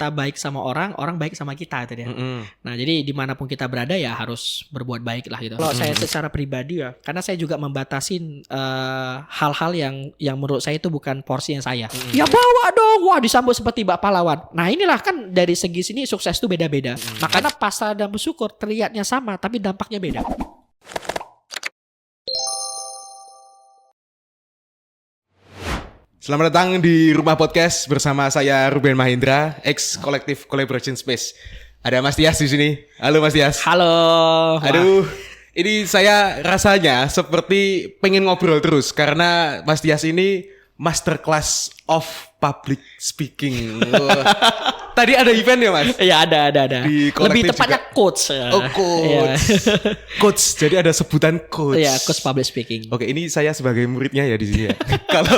kita baik sama orang, orang baik sama kita itu dia. Nah, jadi dimanapun kita berada ya harus berbuat baik lah gitu. Kalau saya secara pribadi ya, karena saya juga membatasin hal-hal yang menurut saya itu bukan porsinya saya. Ya bawa dong, wah disambut seperti bak pahlawan. Nah inilah kan dari segi sini sukses itu beda-beda. Makanya pasrah dan bersyukur terlihatnya sama, tapi dampaknya beda. Selamat datang di Rumah Podcast bersama saya Ruben Mahendra, ex Collective Collaboration Space. Ada Mas Tias di sini. Halo Mas Tias. Halo. Aduh, ini saya rasanya seperti pengen ngobrol terus karena Mas Tias ini masterclass of public speaking. Tadi ada event ya Mas? Iya ada. Di Lebih tepatnya juga. coach. Oh coach. Coach, jadi ada sebutan coach. Iya, coach public speaking. Oke, ini saya sebagai muridnya ya di sini ya. Kalau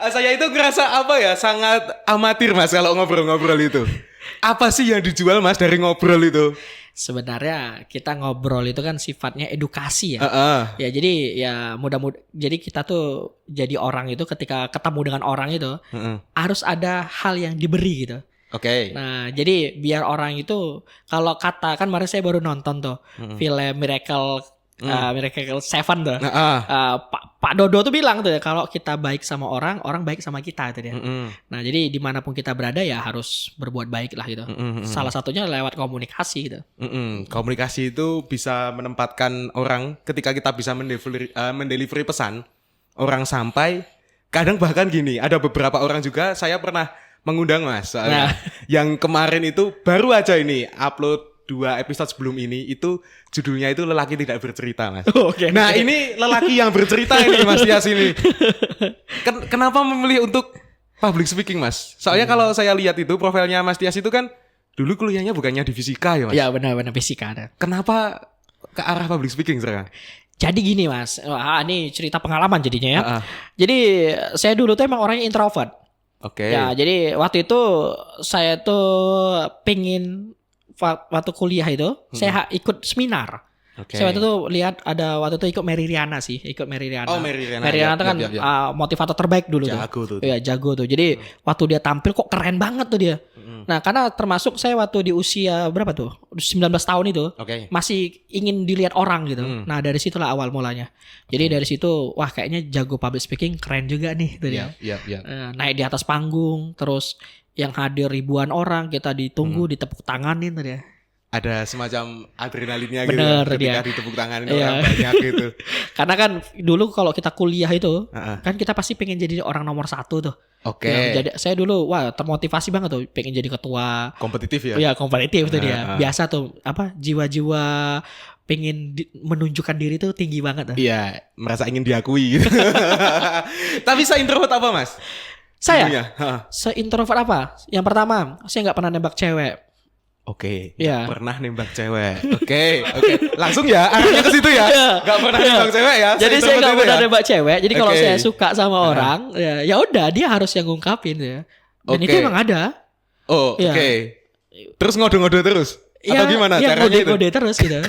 saya itu ngerasa apa ya, sangat amatir Mas kalau ngobrol-ngobrol itu. Apa sih yang dijual Mas dari ngobrol itu? Sebenarnya kita ngobrol itu kan sifatnya edukasi ya. Ya jadi ya mudah-mudahan jadi kita tuh jadi orang itu ketika ketemu dengan orang itu harus ada hal yang diberi gitu. Oke. Nah, jadi biar orang itu kalau kata kan kemarin saya baru nonton tuh film Miracle Seven tuh. Pak Dodo tuh bilang tuh kalau kita baik sama orang, orang baik sama kita itu dia. Nah, jadi dimanapun kita berada ya harus berbuat baik lah gitu. Salah satunya lewat komunikasi gitu. Komunikasi itu bisa menempatkan orang ketika kita bisa mendelivery pesan, orang sampai. Kadang bahkan gini, ada beberapa orang juga saya pernah mengundang Mas. Yang kemarin itu baru aja ini upload 2 episode sebelum ini itu judulnya itu lelaki tidak bercerita Mas. Nah ini lelaki yang bercerita ini Mas Tias ini. Kenapa memilih untuk public speaking Mas? Soalnya kalau saya lihat itu profilnya Mas Tias itu kan dulu kuliahnya bukannya di fisika ya Mas? Ya benar fisika ada. Kenapa ke arah public speaking sekarang? Jadi gini Mas, ini cerita pengalaman jadinya ya. Jadi saya dulu tuh emang orangnya introvert. Oke. Ya jadi waktu itu saya tuh pengen waktu kuliah itu saya ikut seminar. Saya waktu itu lihat ada waktu itu ikut Mary Riana sih, Oh Mary Riana itu kan motivator terbaik dulu jago tuh. Iya jago tuh. Jadi waktu dia tampil kok keren banget tuh dia. Nah karena termasuk saya waktu di usia berapa tuh 19 tahun itu masih ingin dilihat orang gitu. Nah dari situlah awal mulanya. Jadi dari situ wah kayaknya jago public speaking keren juga nih tuh dia. Naik di atas panggung terus yang hadir ribuan orang kita ditunggu ditepuk tanganin tuh dia. Ada semacam adrenalinnya bener, gitu ketika ditepuk tanganin orang banyak gitu. Karena kan dulu kalau kita kuliah itu kan kita pasti pengen jadi orang nomor 1 tuh. Jadi saya dulu termotivasi banget tuh pengen jadi ketua. Kompetitif ya? Iya kompetitif tuh dia. Biasa tuh jiwa-jiwa pengen menunjukkan diri tuh tinggi banget tuh. Iya, merasa ingin diakui gitu. Tapi saya introvert apa Mas? Saya se-introvert apa? Yang pertama, saya gak pernah nembak cewek. Pernah nembak cewek. Oke. Langsung ya, arahnya ke situ ya. Gak pernah nembak cewek ya. Jadi saya gak pernah nembak cewek. Jadi kalau saya suka sama orang, ya udah dia harus yang ngungkapin ya. Dan itu emang ada. Terus ngode-ngode terus? Atau gimana caranya itu? Ngode-ngode terus gitu.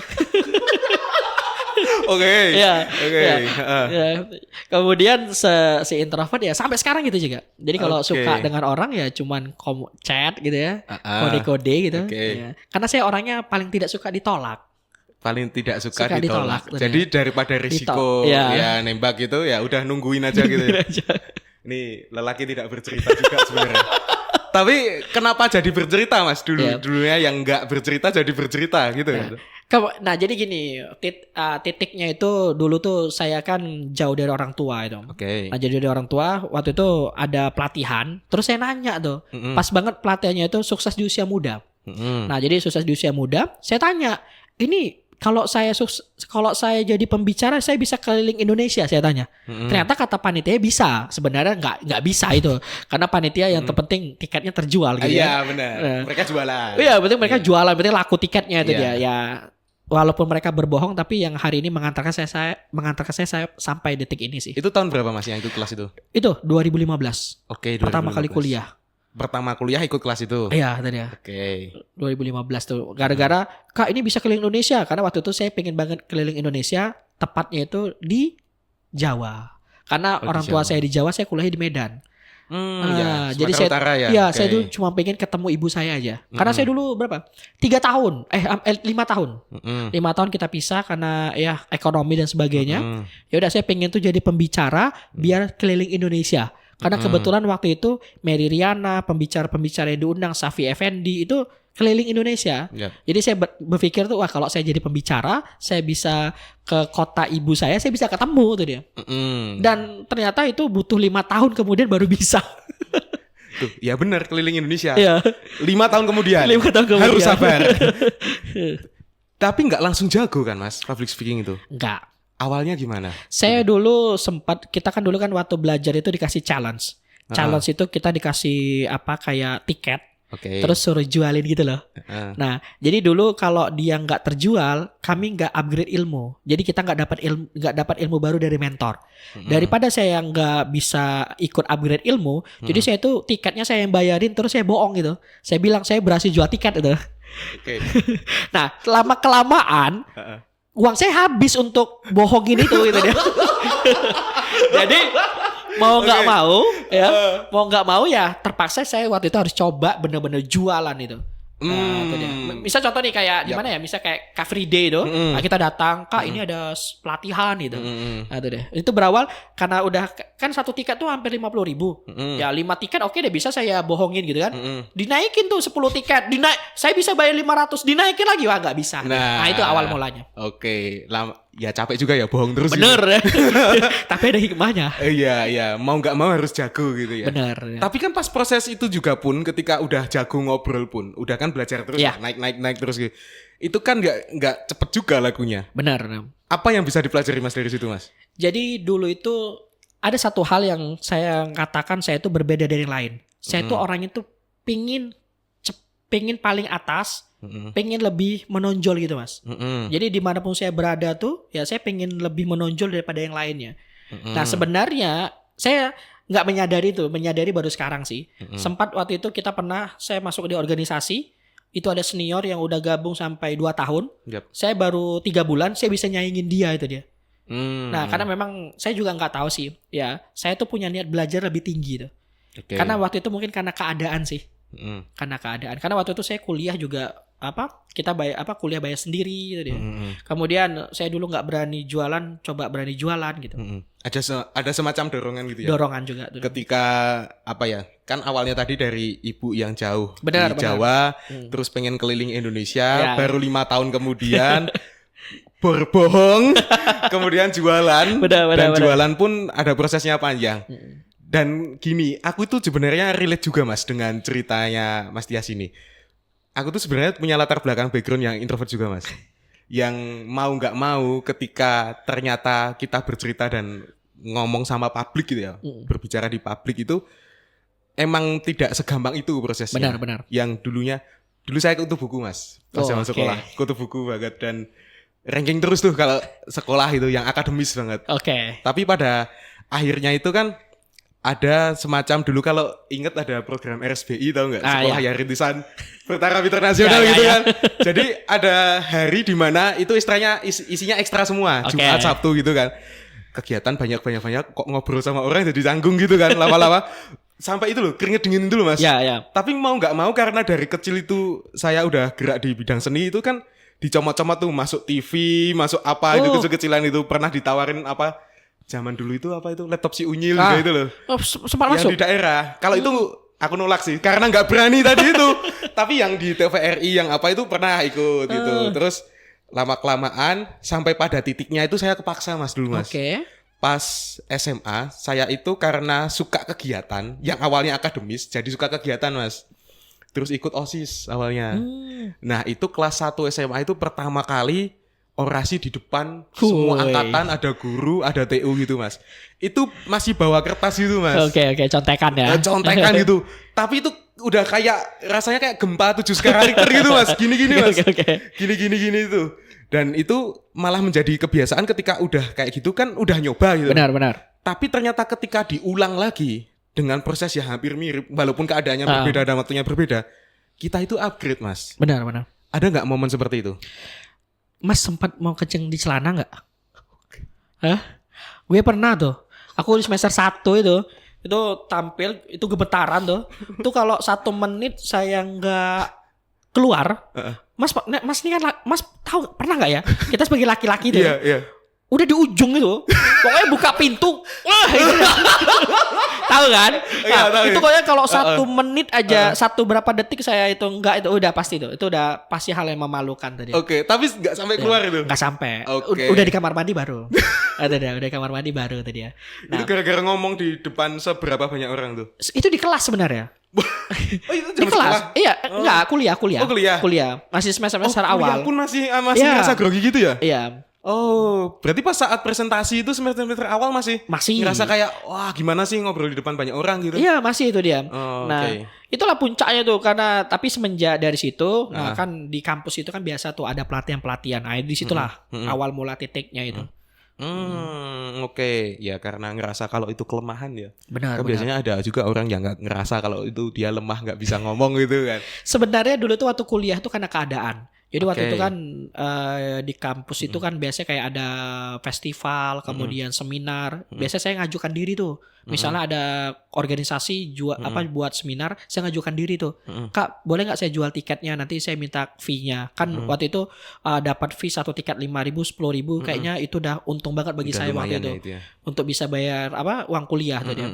Kemudian si introvert ya sampai sekarang gitu juga. Jadi kalau suka dengan orang ya cuman chat gitu ya, kode-kode gitu. Ya. Karena saya orangnya paling tidak suka ditolak. Paling tidak suka ditolak. Jadi daripada risiko nembak gitu ya udah nungguin aja gitu. Ini lelaki tidak bercerita juga sebenarnya. Tapi kenapa jadi bercerita Mas dulunya yang nggak bercerita jadi bercerita gitu. Nah jadi gini titiknya itu dulu tuh saya kan jauh dari orang tua itu. Nah jadi dari orang tua waktu itu ada pelatihan. Terus saya nanya tuh pas banget pelatihannya itu sukses di usia muda. Nah jadi sukses di usia muda saya tanya ini kalau saya jadi pembicara saya bisa keliling Indonesia saya tanya. Ternyata kata panitia bisa. Sebenarnya nggak bisa itu. Karena panitia yang terpenting tiketnya terjual gitu. Iya benar. Mereka jualan. Iya betul mereka jualan, berarti laku tiketnya itu dia. Ya walaupun mereka berbohong tapi yang hari ini mengantarkan saya sampai detik ini sih. Itu tahun berapa Mas yang ikut kelas itu? Itu 2015. Pertama kali kuliah. Pertama kuliah ikut kelas itu? Iya tadi ya. 2015 tuh. Gara-gara Kak ini bisa keliling Indonesia. Karena waktu itu saya pengen banget keliling Indonesia. Tepatnya itu di Jawa. Karena orang tua saya di Jawa, saya kuliah di Medan. Jadi saya, Utara ya. Iya, saya dulu cuma pengen ketemu ibu saya aja. Karena saya dulu berapa? 3 tahun, 5 tahun. 5 tahun kita pisah karena ya ekonomi dan sebagainya. Ya udah saya pengen tuh jadi pembicara biar keliling Indonesia. Karena kebetulan waktu itu Mary Riana, pembicara-pembicara yang diundang, Safi Effendi itu keliling Indonesia. Jadi saya berpikir tuh, wah kalau saya jadi pembicara, saya bisa ke kota ibu saya bisa ketemu tuh dia. Dan ternyata itu butuh 5 tahun kemudian baru bisa. Tuh, ya benar, keliling Indonesia. Iya. 5 tahun kemudian. 5 tahun kemudian. Harus sabar. Tapi nggak langsung jago kan Mas, public speaking itu? Enggak. Awalnya gimana? Saya dulu kita kan dulu kan waktu belajar itu dikasih challenge. Challenge itu kita dikasih kayak tiket. Terus suruh jualin gitu loh. Nah, jadi dulu kalau dia nggak terjual, kami nggak upgrade ilmu. Jadi kita nggak dapat ilmu baru dari mentor. Daripada saya nggak bisa ikut upgrade ilmu, jadi saya tuh tiketnya saya yang bayarin, terus saya bohong gitu. Saya bilang saya berhasil jual tiket gitu. Nah, lama kelamaan uang saya habis untuk bohongin itu gitu dia. Jadi mau nggak mau ya terpaksa saya waktu itu harus coba bener-bener jualan itu. Misal contoh nih kayak gimana ya, misal kayak Car Free Day itu, nah kita datang, Kak ini ada pelatihan gitu. Nah, itu deh. Itu berawal karena udah kan satu tiket tuh hampir 50.000. Ya 5 tiket oke deh bisa saya bohongin gitu kan. Dinaikin tuh 10 tiket, saya bisa bayar 500, dinaikin lagi wah nggak bisa. Nah, itu awal mulanya. Ya capek juga ya bohong terus. Bener ya. Tapi ada hikmahnya. Iya, mau nggak mau harus jago gitu ya. Bener. Ya. Tapi kan pas proses itu juga pun ketika udah jago ngobrol pun, udah kan belajar terus naik terus gitu. Itu kan nggak cepet juga lagunya. Benar. Apa yang bisa dipelajari Mas dari situ Mas? Jadi dulu itu ada satu hal yang saya katakan saya itu berbeda dari yang lain. Saya itu orangnya tuh pingin paling atas, pengen lebih menonjol gitu Mas. Jadi dimanapun saya berada tuh, ya saya pengen lebih menonjol daripada yang lainnya. Nah sebenarnya saya nggak menyadari baru sekarang sih. Sempat waktu itu saya masuk di organisasi, itu ada senior yang udah gabung sampai 2 tahun. Saya baru 3 bulan, saya bisa nyaingin dia itu dia. Nah karena memang saya juga nggak tahu sih, ya saya tuh punya niat belajar lebih tinggi tuh. Karena waktu itu mungkin karena keadaan sih. Karena waktu itu saya kuliah juga kuliah bayar sendiri gitu dia. Kemudian saya dulu nggak berani jualan, coba berani jualan gitu. Ada semacam dorongan gitu ya. Dorongan juga. Ketika kan awalnya tadi dari ibu yang jauh di Jawa, terus pengen keliling Indonesia, baru 5 tahun kemudian berbohong, kemudian jualan, jualan pun ada prosesnya panjang. Dan gini, aku itu sebenarnya relate juga Mas dengan ceritanya Mas Tias ini. Aku tuh sebenarnya punya latar belakang background yang introvert juga Mas. Yang mau nggak mau ketika ternyata kita bercerita dan ngomong sama publik gitu ya, berbicara di publik itu emang tidak segampang itu prosesnya. Benar. Yang dulu saya kutu buku Mas, pas zaman sekolah, kutu buku banget dan ranking terus tuh kalau sekolah itu yang akademis banget. Tapi pada akhirnya itu kan ada semacam dulu kalau inget ada program RSBI tahu nggak, sekolah ya rintisan bertaraf internasional gitu kan. Jadi ada hari di mana itu isinya ekstra semua, Jumat Sabtu gitu kan. Kegiatan banyak kok ngobrol sama orang jadi tanggung gitu kan, lama-lama sampai itu loh keringet dingin dulu Mas. Tapi mau nggak mau karena dari kecil itu saya udah gerak di bidang seni itu kan dicomot-comot tuh masuk TV, masuk apa itu kecil-kecilan itu pernah ditawarin zaman dulu itu laptop si Unyil juga itu loh. Sempat yang masuk di daerah. Kalau itu aku nolak sih karena nggak berani tadi itu. Tapi yang di TVRI yang itu pernah ikut gitu. Terus lama-kelamaan sampai pada titiknya itu saya kepaksa Mas dulu Mas. Pas SMA saya itu karena suka kegiatan yang awalnya akademis jadi suka kegiatan Mas. Terus ikut OSIS awalnya. Nah, itu kelas 1 SMA itu pertama kali orasi di depan semua angkatan, ada guru, ada TU gitu Mas. Itu masih bawa kertas gitu Mas. Oke, contekan ya. Contekan gitu. Tapi itu udah kayak rasanya kayak gempa 7 skala Richter gitu Mas. Gini-gini Mas. Gini itu. Dan itu malah menjadi kebiasaan ketika udah kayak gitu kan udah nyoba gitu. Benar. Tapi ternyata ketika diulang lagi dengan proses yang hampir mirip walaupun keadaannya berbeda dan waktunya berbeda, kita itu upgrade Mas. Benar. Ada nggak momen seperti itu? Mas sempat mau kencing di celana nggak? Gue pernah tuh. Aku di semester 1 itu Itu tampil, itu gemetaran tuh. Itu kalau 1 menit saya nggak keluar, Mas ini kan Mas tahu pernah nggak ya? Kita sebagai laki-laki tuh. Iya. Udah di ujung itu, pokoknya buka pintu, wah gitu. Tahu kan? Nah, itu pokoknya kalau 1 menit aja, berapa detik saya itu enggak, itu udah pasti itu udah pasti hal yang memalukan tadi. Oke, tapi nggak sampai keluar itu? Nggak sampai, okay. Udah di kamar mandi baru. udah di kamar mandi baru tadi ya. Nah, itu gara-gara ngomong di depan seberapa banyak orang tuh? Itu di kelas sebenarnya. Itu di kelas? Iya, enggak, kuliah. Oh, kuliah. Masih semester awal. Kuliah pun masih ngerasa grogi gitu ya? Iya. Oh, berarti pas saat presentasi itu semester awal masih ngerasa kayak wah gimana sih ngobrol di depan banyak orang gitu? Iya, masih itu dia. Nah, okay. Itulah puncaknya tuh karena tapi semenjak dari situ, nah kan di kampus itu kan biasa tuh ada pelatihan. Nah, di situlah awal mula titiknya itu. Oke. Ya karena ngerasa kalau itu kelemahan ya. Benar. Biasanya ada juga orang yang nggak ngerasa kalau itu dia lemah, nggak bisa ngomong gitu kan. Sebenarnya dulu tuh waktu kuliah tuh karena keadaan. Jadi waktu itu kan di kampus itu kan biasanya kayak ada festival, kemudian seminar. Biasanya saya ngajukan diri tuh. Misalnya ada organisasi buat seminar, saya ngajukan diri tuh. Kak, boleh nggak saya jual tiketnya? Nanti saya minta fee-nya. Kan waktu itu dapat fee 1 tiket 5.000, 10.000. Kayaknya itu udah untung banget bagi saya waktu itu. Ya. Untuk bisa bayar uang kuliah tadi.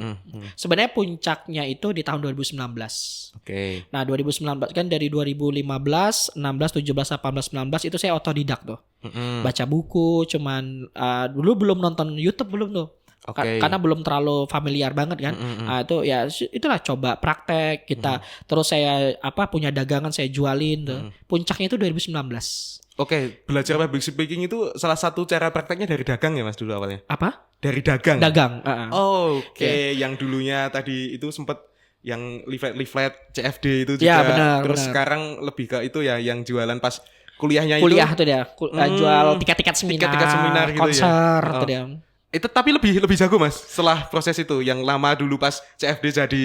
Sebenarnya puncaknya itu di tahun 2019. Oke. Nah, 2019 kan dari 2015, 16, 17, 18, 19 itu saya otodidak tuh. Baca buku, cuman dulu belum nonton YouTube belum tuh. Karena belum terlalu familiar banget kan. Itu ya itulah coba praktek kita. Terus saya punya dagangan saya jualin tuh. Puncaknya itu 2019. Oke, belajar public speaking itu salah satu cara prakteknya dari dagang ya Mas dulu awalnya? Apa? Dari dagang. Oke. Yang dulunya tadi itu sempat yang leaflet CFD itu juga. Ya, benar, terus benar. Sekarang lebih ke itu ya yang jualan pas kuliah tuh dia. Jual tiket-tiket seminar, gitu konser ya. tuh dia. Itu tapi lebih jago Mas setelah proses itu yang lama dulu pas CFD jadi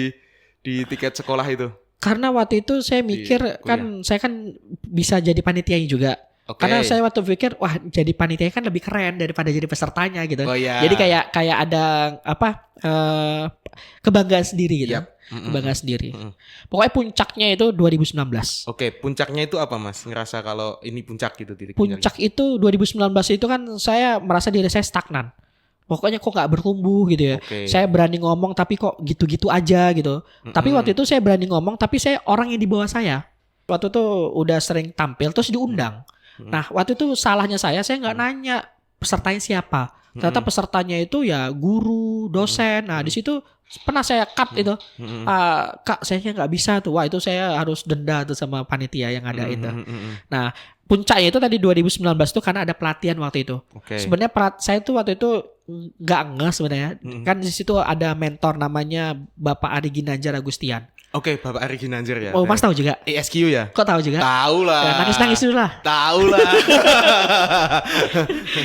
di tiket sekolah itu. Karena waktu itu saya mikir saya kan bisa jadi panitia juga. Karena saya waktu pikir wah jadi panitia kan lebih keren daripada jadi pesertanya gitu. Jadi kayak ada kebanggaan sendiri gitu. Kebanggaan sendiri. Pokoknya puncaknya itu 2019. Oke, puncaknya itu apa Mas? Ngerasa kalau ini puncak gitu titik puncak itu 2019 itu kan saya merasa diri saya stagnan. Pokoknya kok gak bertumbuh gitu ya. Saya berani ngomong tapi kok gitu-gitu aja gitu. Tapi waktu itu saya berani ngomong tapi saya orang yang di bawah saya. Waktu itu udah sering tampil terus diundang. Nah waktu itu salahnya saya gak nanya pesertanya siapa. Ternyata pesertanya itu ya guru, dosen. Nah di situ pernah saya cut itu. Kak saya gak bisa tuh. Wah itu saya harus denda tuh sama panitia yang ada itu. Nah puncaknya itu tadi 2019 tuh karena ada pelatihan waktu itu. Sebenarnya saya tuh waktu itu nggak ngeh sebenarnya. Kan di situ ada mentor namanya Bapak Ari Ginanjar Agustian. Oke, Bapak Ari Ginanjar ya. Oh, Mas tahu juga? ESQ ya? Kok tahu juga? Tahu lah. Ya, nangis dulu lah. Tahu lah.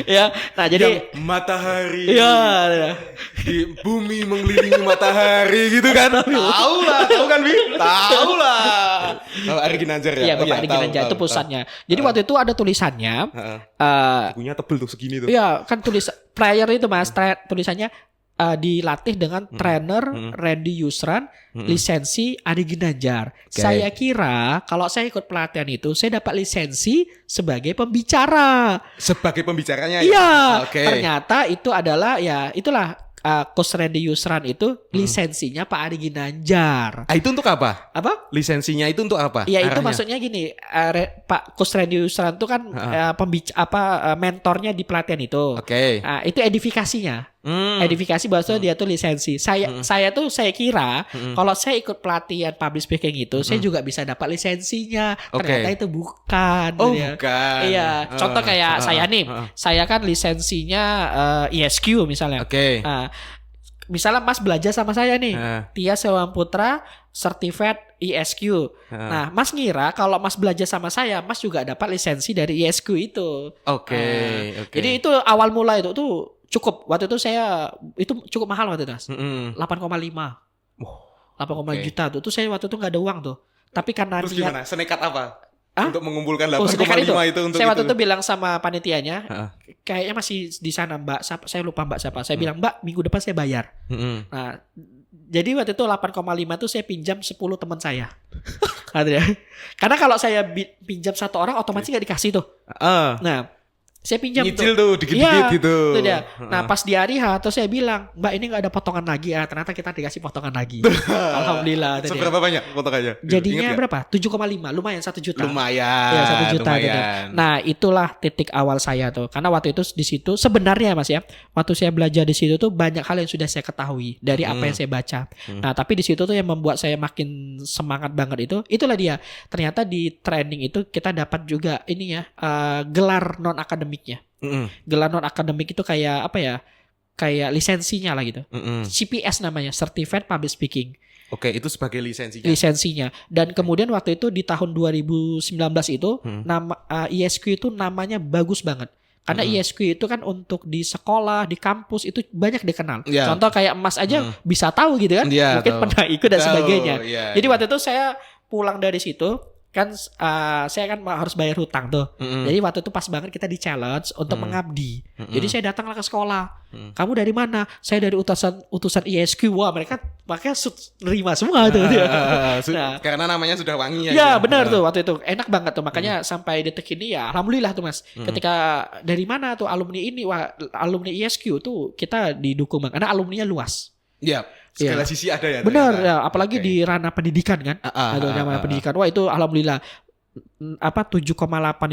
Ya, nah jadi yang matahari. Iya. Di bumi mengelilingi matahari gitu kan? Tahu kan Bi? Tahu lah. Bapak Ari Ginanjar ya. Iya, Bapak Ari Ginanjar itu pusatnya. Jadi waktu itu ada tulisannya. Bukunya tebel tuh segini tuh. Iya, kan player itu Mas, tulisannya dilatih dengan trainer Randy Yusran, lisensi Ari Ginanjar. Saya kira kalau saya ikut pelatihan itu saya dapat lisensi sebagai pembicara. Sebagai pembicaranya ya? Iya. Ternyata itu adalah itulah Coach Randy Yusran itu lisensinya Pak Ari Ginanjar. Itu untuk apa? Apa? Lisensinya itu untuk apa? Ya itu maksudnya gini, Pak Coach Randy Yusran itu kan mentornya di pelatihan itu. Itu edifikasinya. Edifikasi bahwa dia tuh lisensi. Saya kira kalau saya ikut pelatihan public speaking itu saya juga bisa dapat lisensinya. Ternyata itu bukan. Bukan. Iya. Contoh kayak saya nih, saya kan lisensinya ESQ misalnya. Misalnya Mas belajar sama saya nih, Tia Sewang Putra Certified ESQ. Nah, Mas ngira kalau Mas belajar sama saya, Mas juga dapat lisensi dari ESQ itu. Jadi itu awal mula itu tuh cukup. Waktu itu saya itu cukup mahal waktu itu, Mas. 8,5. 8,5 juta tuh. Saya waktu itu nggak ada uang tuh. Tapi karena terus gimana? Senekat apa? Untuk mengumpulkan 8,5 itu untuk saya waktu itu bilang sama panitianya, kayaknya masih di sana Mbak. Saya lupa Mbak siapa. Saya bilang Mbak minggu depan saya bayar. Nah Jadi waktu itu 8,5 tuh saya pinjam 10 teman saya. Karena kalau saya pinjam satu orang otomatis nggak dikasih tuh. Nah, saya pinjam nyicil tuh dikit-dikit gitu. Itu dia. Nah pas di hari H tuh saya bilang, Mbak ini gak ada potongan lagi ya. Ternyata kita dikasih potongan lagi. Alhamdulillah. Seberapa banyak potongannya? Jadinya berapa? 7,5. Lumayan 1 juta. Lumayan. Ya 1 juta. Nah itulah titik awal saya tuh. Karena waktu itu di situ sebenarnya Mas ya, waktu saya belajar di situ tuh banyak hal yang sudah saya ketahui dari apa yang saya baca. Nah tapi di situ tuh yang membuat saya makin semangat banget itulah dia. Ternyata di training itu kita dapat juga ini ya, gelar non akademiknya. Gelar non akademik itu kayak apa ya? Kayak lisensinya lah gitu. CPS namanya, Certified Public Speaking. Oke, itu sebagai lisensinya. Dan kemudian waktu itu di tahun 2019 itu nama ISQ itu namanya bagus banget. Karena ISQ itu kan untuk di sekolah, di kampus itu banyak dikenal. Contoh kayak Mas aja bisa tahu gitu kan. Mungkin pernah ikut dan sebagainya. Jadi waktu itu saya pulang dari situ kan saya kan harus bayar hutang tuh. Jadi waktu itu pas banget kita di challenge untuk mengabdi. Jadi saya datanglah ke sekolah. Kamu dari mana? Saya dari utusan ISQ. Wah, mereka pakai nerima semua tuh. Nah, karena namanya sudah wangi ya. Ya, benar tuh waktu itu. Enak banget tuh. Makanya sampai detik ini ya alhamdulillah tuh Mas. Ketika dari mana tuh alumni ini? Wah, alumni ISQ tuh kita didukung banget. Karena alumninya luas. Iya. Segala sisi ada ya. Benar ya, apalagi di ranah pendidikan kan. Pendidikan. Wah, itu alhamdulillah 7,8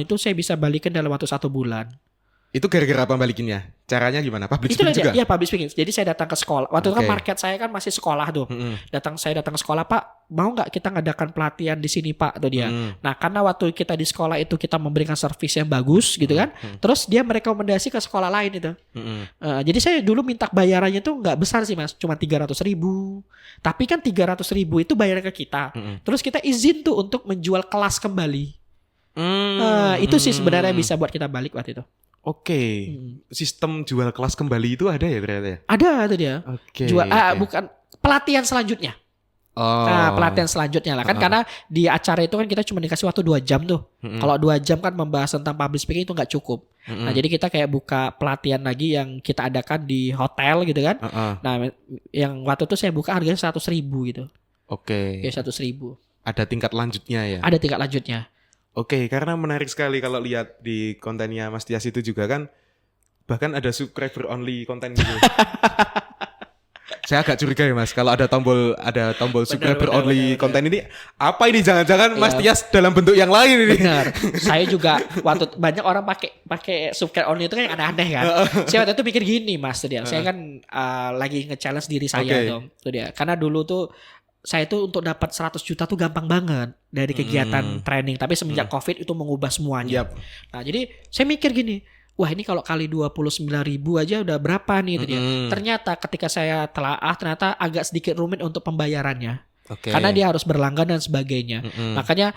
itu saya bisa balikin dalam waktu 1 bulan. Itu gara-gara apa balikinnya? Caranya gimana? Public speaking juga? Iya, public speaking. Jadi saya datang ke sekolah. Waktu itu kan market saya kan masih sekolah tuh. Saya datang ke sekolah, Pak, mau nggak kita ngadakan pelatihan di sini, Pak? Tuh dia. Nah, karena waktu kita di sekolah itu kita memberikan servis yang bagus gitu kan. Terus dia merekomendasi ke sekolah lain itu. Jadi saya dulu minta bayarannya tuh nggak besar sih Mas, cuma 300.000. Tapi kan 300.000 itu bayar ke kita. Terus kita izin tuh untuk menjual kelas kembali. Itu sih sebenarnya bisa buat kita balik waktu itu. Oke. Sistem jual kelas kembali itu ada ya ternyata ya? Ada itu dia. Jual bukan pelatihan selanjutnya. Pelatihan selanjutnya lah kan karena di acara itu kan kita cuma dikasih waktu 2 jam tuh. Kalau 2 jam kan membahas tentang public speaking itu nggak cukup. Nah jadi kita kayak buka pelatihan lagi yang kita adakan di hotel gitu kan. Nah yang waktu itu saya buka harganya 100.000 gitu. Oke. Ya 100.000. Ada tingkat lanjutnya ya? Ada tingkat lanjutnya. Oke, karena menarik sekali kalau lihat di kontennya Mas Tias itu juga kan bahkan ada subscriber only konten gitu. Saya agak curiga ya Mas kalau ada tombol subscriber only konten ini apa ini jangan-jangan Mas Tias dalam bentuk yang lain ini. Benar. Saya juga waktu banyak orang pakai subscriber only itu kan aneh-aneh kan. Saya waktu itu pikir gini Mas tuh dia. Saya kan lagi nge-challenge diri saya tuh dia. Karena dulu tuh saya tuh untuk dapat 100 juta tuh gampang banget dari kegiatan training. Tapi semenjak COVID itu mengubah semuanya. Nah jadi saya mikir gini, wah ini kalau kali 29.000 aja udah berapa nih itu dia. Ternyata ketika saya telaah ternyata agak sedikit rumit untuk pembayarannya. Karena dia harus berlangganan dan sebagainya. Makanya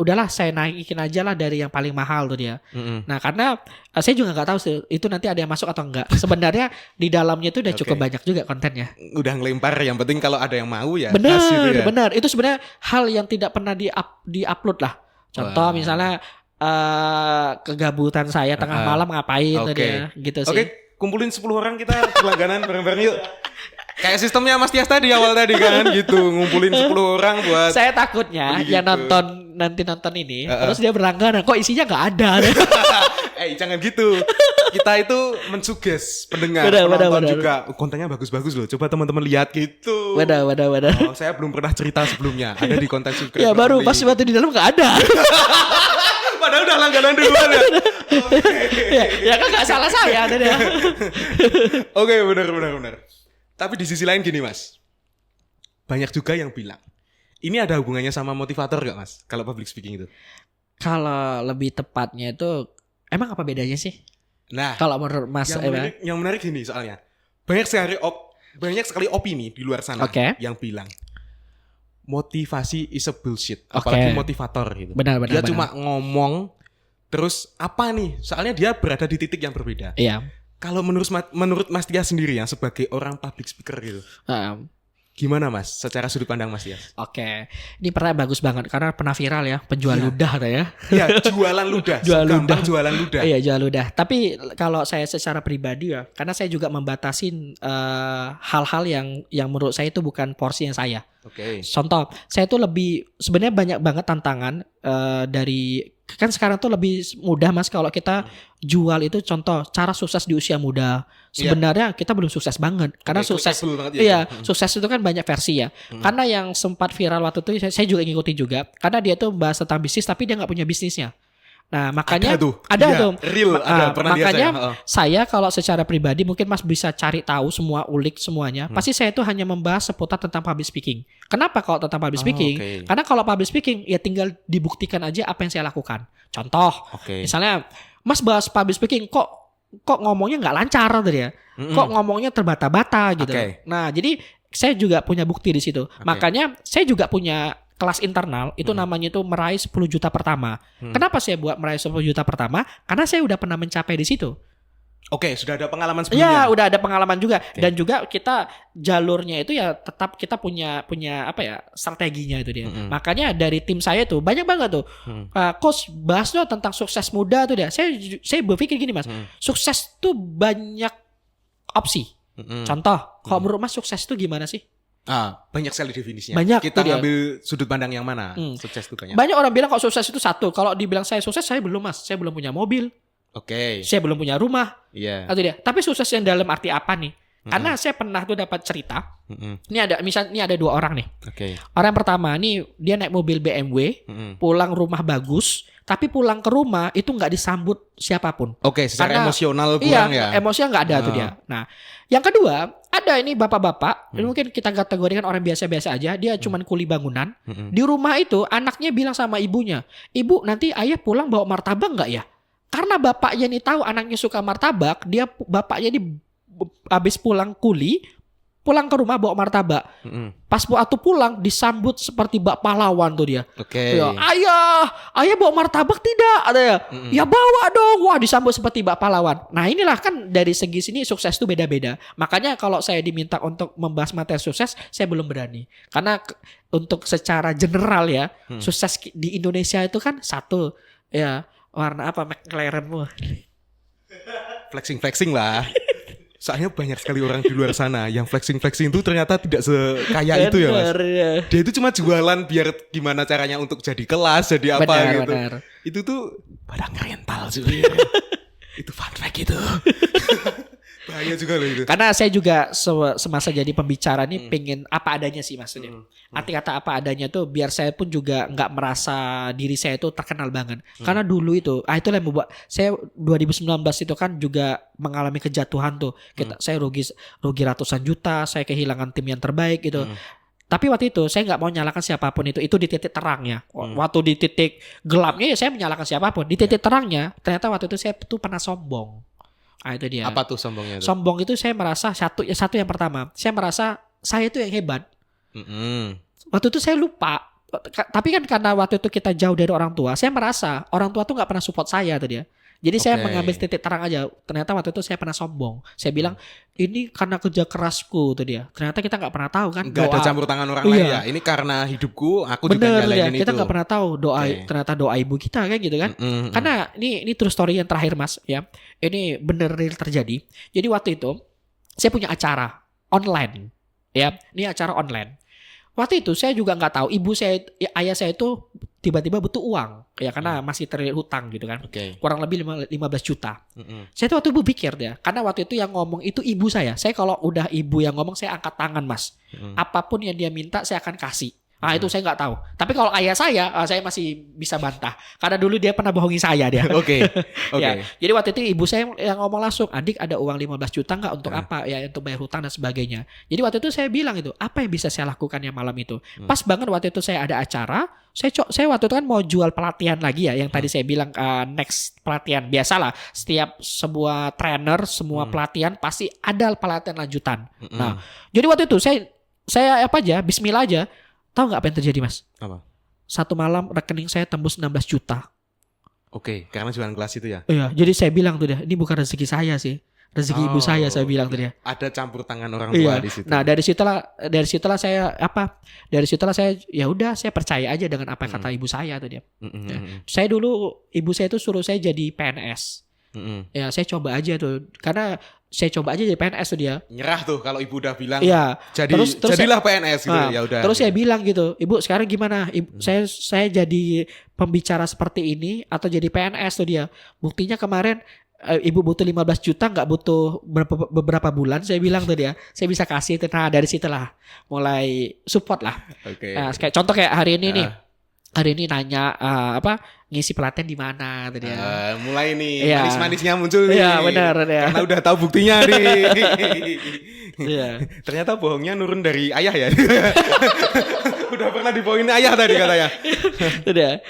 udahlah saya naikin aja lah dari yang paling mahal tuh dia. Nah karena saya juga nggak tahu itu nanti ada yang masuk atau enggak. Sebenarnya di dalamnya itu udah cukup banyak juga kontennya. Udah ngelempar, yang penting kalau ada yang mau ya. Benar. Itu sebenarnya hal yang tidak pernah di-upload lah. Contoh misalnya kegabutan saya tengah malam ngapain tadi ya, gitu sih. Kumpulin 10 orang kita berlangganan bareng-bareng yuk. Kayak sistemnya Mas Tias tadi awal tadi kan gitu, ngumpulin 10 orang buat. Saya takutnya yang nonton ini terus dia berlangganan kok isinya nggak ada. Jangan gitu. Kita itu mensuges pendengar, penonton juga. Kontennya bagus-bagus loh. Coba teman-teman lihat gitu. Wadah. Saya belum pernah cerita sebelumnya. Ada di konten subscribe. Ya baru pas waktu di dalam nggak ada. Padahal udah langganan duluan ya. Ya kan nggak salah saya tadi ya. Oke, benar. Tapi di sisi lain gini Mas, banyak juga yang bilang ini ada hubungannya sama motivator gak Mas? Kalau public speaking itu? Kalau lebih tepatnya itu emang apa bedanya sih? Nah, kalau menurut Mas yang menarik gini soalnya banyak sekali opini di luar sana yang bilang motivasi is a bullshit, apalagi motivator gitu. Benar. Dia cuma ngomong terus apa nih? Soalnya dia berada di titik yang berbeda. Iya. Kalau menurut Mas Tias sendiri yang sebagai orang public speaker gitu, Gimana Mas, secara sudut pandang Mas Tias? Oke, ini pertanyaan bagus banget karena pernah viral ya, penjual ludah ya. Iya, jualan ludah. Jualan ludah. Iya, jual ludah. Tapi kalau saya secara pribadi ya, karena saya juga membatasin hal-hal yang menurut saya itu bukan porsinya saya. Oke. Contoh, saya tuh lebih sebenarnya banyak banget tantangan dari kan sekarang tuh lebih mudah Mas kalau kita jual itu, contoh cara sukses di usia muda. Sebenarnya kita belum sukses banget karena sukses sukses itu kan banyak versi ya. Karena yang sempat viral waktu itu saya juga ngikutin juga karena dia tuh bahas tentang bisnis tapi dia nggak punya bisnisnya. Nah makanya ada tuh real, makanya saya kalau secara pribadi mungkin Mas bisa cari tahu semua, ulik semuanya. Pasti saya tuh hanya membahas seputar tentang public speaking. Kenapa kalau tentang public speaking? Karena kalau public speaking ya tinggal dibuktikan aja apa yang saya lakukan. Contoh, misalnya Mas bahas public speaking kok ngomongnya nggak lancar tadi ya, kok ngomongnya terbata-bata gitu. Nah jadi saya juga punya bukti di situ. Makanya saya juga punya kelas internal itu namanya itu meraih 10 juta pertama. Kenapa saya buat meraih 10 juta pertama? Karena saya udah pernah mencapai di situ. Oke, sudah ada pengalaman sebelumnya. Ya, udah ada pengalaman juga. Dan juga kita jalurnya itu ya tetap kita punya apa ya, strateginya itu dia. Makanya dari tim saya tuh banyak banget tuh. Coach bahas dong tentang sukses muda tuh dia. Saya berpikir gini Mas, sukses tuh banyak opsi. Contoh, kalau menurut Mas sukses tuh gimana sih? Banyak sekali definisinya. Banyak, kita ngambil sudut pandang yang mana? Sukses itu banyak. Banyak orang bilang kalau sukses itu satu. Kalau dibilang saya sukses, saya belum Mas. Saya belum punya mobil. Saya belum punya rumah. Atau dia. Tapi sukses yang dalam arti apa nih? Karena saya pernah tuh dapat cerita. Ini ada 2 orang nih. Orang yang pertama nih dia naik mobil BMW, pulang rumah bagus, tapi pulang ke rumah itu nggak disambut siapapun. Secara emosional kurang ya. Emosinya nggak ada tuh dia. Nah, yang kedua ada ini bapak-bapak, ini mungkin kita kategorikan orang biasa-biasa aja, dia cuman kuli bangunan. Di rumah itu anaknya bilang sama ibunya, "Ibu, nanti ayah pulang bawa martabak nggak ya?" Karena bapaknya nih tahu anaknya suka martabak, bapaknya nih habis pulang kuli, pulang ke rumah bawa martabak. Pas waktu pulang disambut seperti bak pahlawan tuh dia. Ya, ayah bawa martabak tidak? Ada ya? Ya bawa dong. Wah, disambut seperti bak pahlawan. Nah inilah kan dari segi sini sukses tuh beda-beda. Makanya kalau saya diminta untuk membahas materi sukses, saya belum berani. Karena untuk secara general ya, sukses di Indonesia itu kan satu ya, warna apa McLarenmu? Flexing lah. Soalnya banyak sekali orang di luar sana yang flexing itu ternyata tidak sekaya itu ya Mas. Dia itu cuma jualan biar gimana caranya untuk jadi kelas, jadi apa gitu. Itu tuh barang rental juga. Itu fun fact itu. Bahaya juga loh itu. Karena saya juga semasa jadi pembicara nih pengen apa adanya sih maksudnya. Arti kata apa adanya tuh biar saya pun juga nggak merasa diri saya itu terkenal banget. Karena dulu itu, itulah yang membuat saya 2019 itu kan juga mengalami kejatuhan tuh. Saya rugi ratusan juta, saya kehilangan tim yang terbaik gitu. Tapi waktu itu saya nggak mau nyalakan siapapun itu di titik terangnya. Waktu di titik gelapnya ya saya menyalahkan siapapun. Di titik terangnya ternyata waktu itu saya tuh pernah sombong. Itu dia. Apa tuh sombongnya itu? Sombong itu saya merasa satu yang pertama, saya merasa saya itu yang hebat. Waktu itu saya lupa. Tapi kan karena waktu itu kita jauh dari orang tua, saya merasa orang tua tuh nggak pernah support saya tuh dia. Jadi saya mengambil titik terang aja. Ternyata waktu itu saya pernah sombong. Saya bilang ini karena kerja kerasku tuh dia. Ternyata kita nggak pernah tahu kan. Nggak ada campur tangan orang lain ya. Ini karena hidupku, aku juga jalanin itu. Kita nggak pernah tahu ternyata doa ibu kita kan gitu kan. Karena ini true story yang terakhir Mas ya. Ini bener real terjadi. Jadi waktu itu saya punya acara online ya. Ini acara online. Waktu itu saya juga nggak tahu ayah saya itu tiba-tiba butuh uang ya karena masih terlilit hutang gitu kan. Kurang lebih 15 juta. Saya tuh waktu itu berpikir ya, karena waktu itu yang ngomong itu ibu saya. Saya kalau udah ibu yang ngomong saya angkat tangan Mas. Apapun yang dia minta saya akan kasih. Itu saya nggak tahu. Tapi kalau ayah saya masih bisa bantah. Karena dulu dia pernah bohongi saya dia. Ya, jadi waktu itu ibu saya yang ngomong langsung, "Adik ada uang 15 juta nggak untuk apa? Ya untuk bayar hutang dan sebagainya." Jadi waktu itu saya bilang itu, apa yang bisa saya lakukan yang malam itu? Pas banget waktu itu saya ada acara. Saya waktu itu kan mau jual pelatihan lagi ya. Yang tadi saya bilang next pelatihan. Biasalah setiap sebuah trainer, semua pelatihan pasti ada pelatihan lanjutan. Nah, jadi waktu itu saya apa aja, bismillah aja. Tahu nggak apa yang terjadi Mas? Apa? Satu malam rekening saya tembus 16 juta. Karena jualan kelas itu ya? Iya, jadi saya bilang tuh dia, ini bukan rezeki saya sih. rezeki ibu saya bilang tuh dia. Ada campur tangan orang tua di situ. Nah, dari situlah saya ya udah saya percaya aja dengan apa kata ibu saya tuh dia. Ya. Saya dulu ibu saya itu suruh saya jadi PNS. Ya, saya coba aja tuh karena saya coba aja jadi PNS tuh dia. Nyerah tuh kalau ibu udah bilang. Iya. Terus jadilah PNS gitu ya udah. Terus saya bilang gitu, "Ibu, sekarang gimana? Saya jadi pembicara seperti ini atau jadi PNS tuh dia. Buktinya kemarin ibu butuh 15 juta nggak butuh beberapa bulan, saya bilang tuh dia. Saya bisa kasih itu. Nah, dari situlah mulai support lah. Oke. Nah, kayak contoh kayak hari ini nih. Hari ini nanya ngisi pelatihan di mana tadi ya. Mulai nih manis-manisnya muncul nih. Iya, benar ya. Karena udah tahu buktinya nih. Iya. Ternyata bohongnya nurun dari ayah ya. Udah pernah dibohongin ayah tadi katanya. Sudah.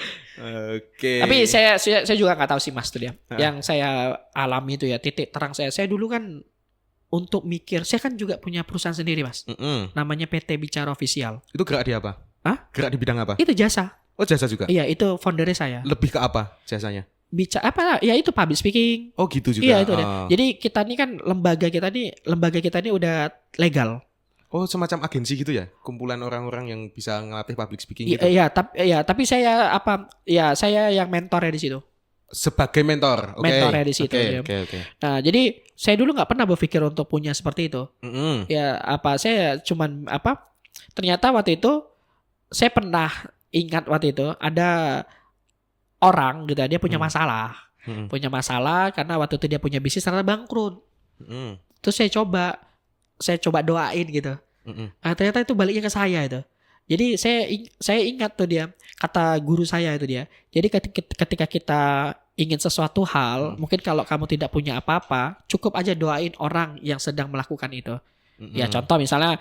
Oke. Tapi saya juga nggak tahu sih Mas tuh dia. Yang saya alami itu ya titik terang saya dulu kan untuk mikir, saya kan juga punya perusahaan sendiri Mas. Namanya PT Bicara Official. Itu gerak di apa? Hah? Gerak di bidang apa? Itu jasa. Oh, jasa juga? Iya, itu foundernya saya. Lebih ke apa jasanya? Ya itu public speaking. Oh gitu juga. Iya itu deh. Jadi kita nih kan lembaga kita nih udah legal. Oh, semacam agensi gitu ya? Kumpulan orang-orang yang bisa ngelatih public speaking gitu. Tapi saya saya yang mentornya di situ. Sebagai mentor. Mentornya di situ. Oke. Nah, jadi saya dulu nggak pernah berpikir untuk punya seperti itu. Ya saya cuman ternyata waktu itu saya pernah ingat waktu itu ada orang gitu dia punya masalah. Punya masalah karena waktu itu dia punya bisnis ternyata bangkrut. Terus saya coba doain gitu. Nah, ternyata itu baliknya ke saya itu. Jadi saya ingat tuh dia kata guru saya itu dia. Jadi ketika kita ingin sesuatu hal, mungkin kalau kamu tidak punya apa-apa, cukup aja doain orang yang sedang melakukan itu. Ya contoh misalnya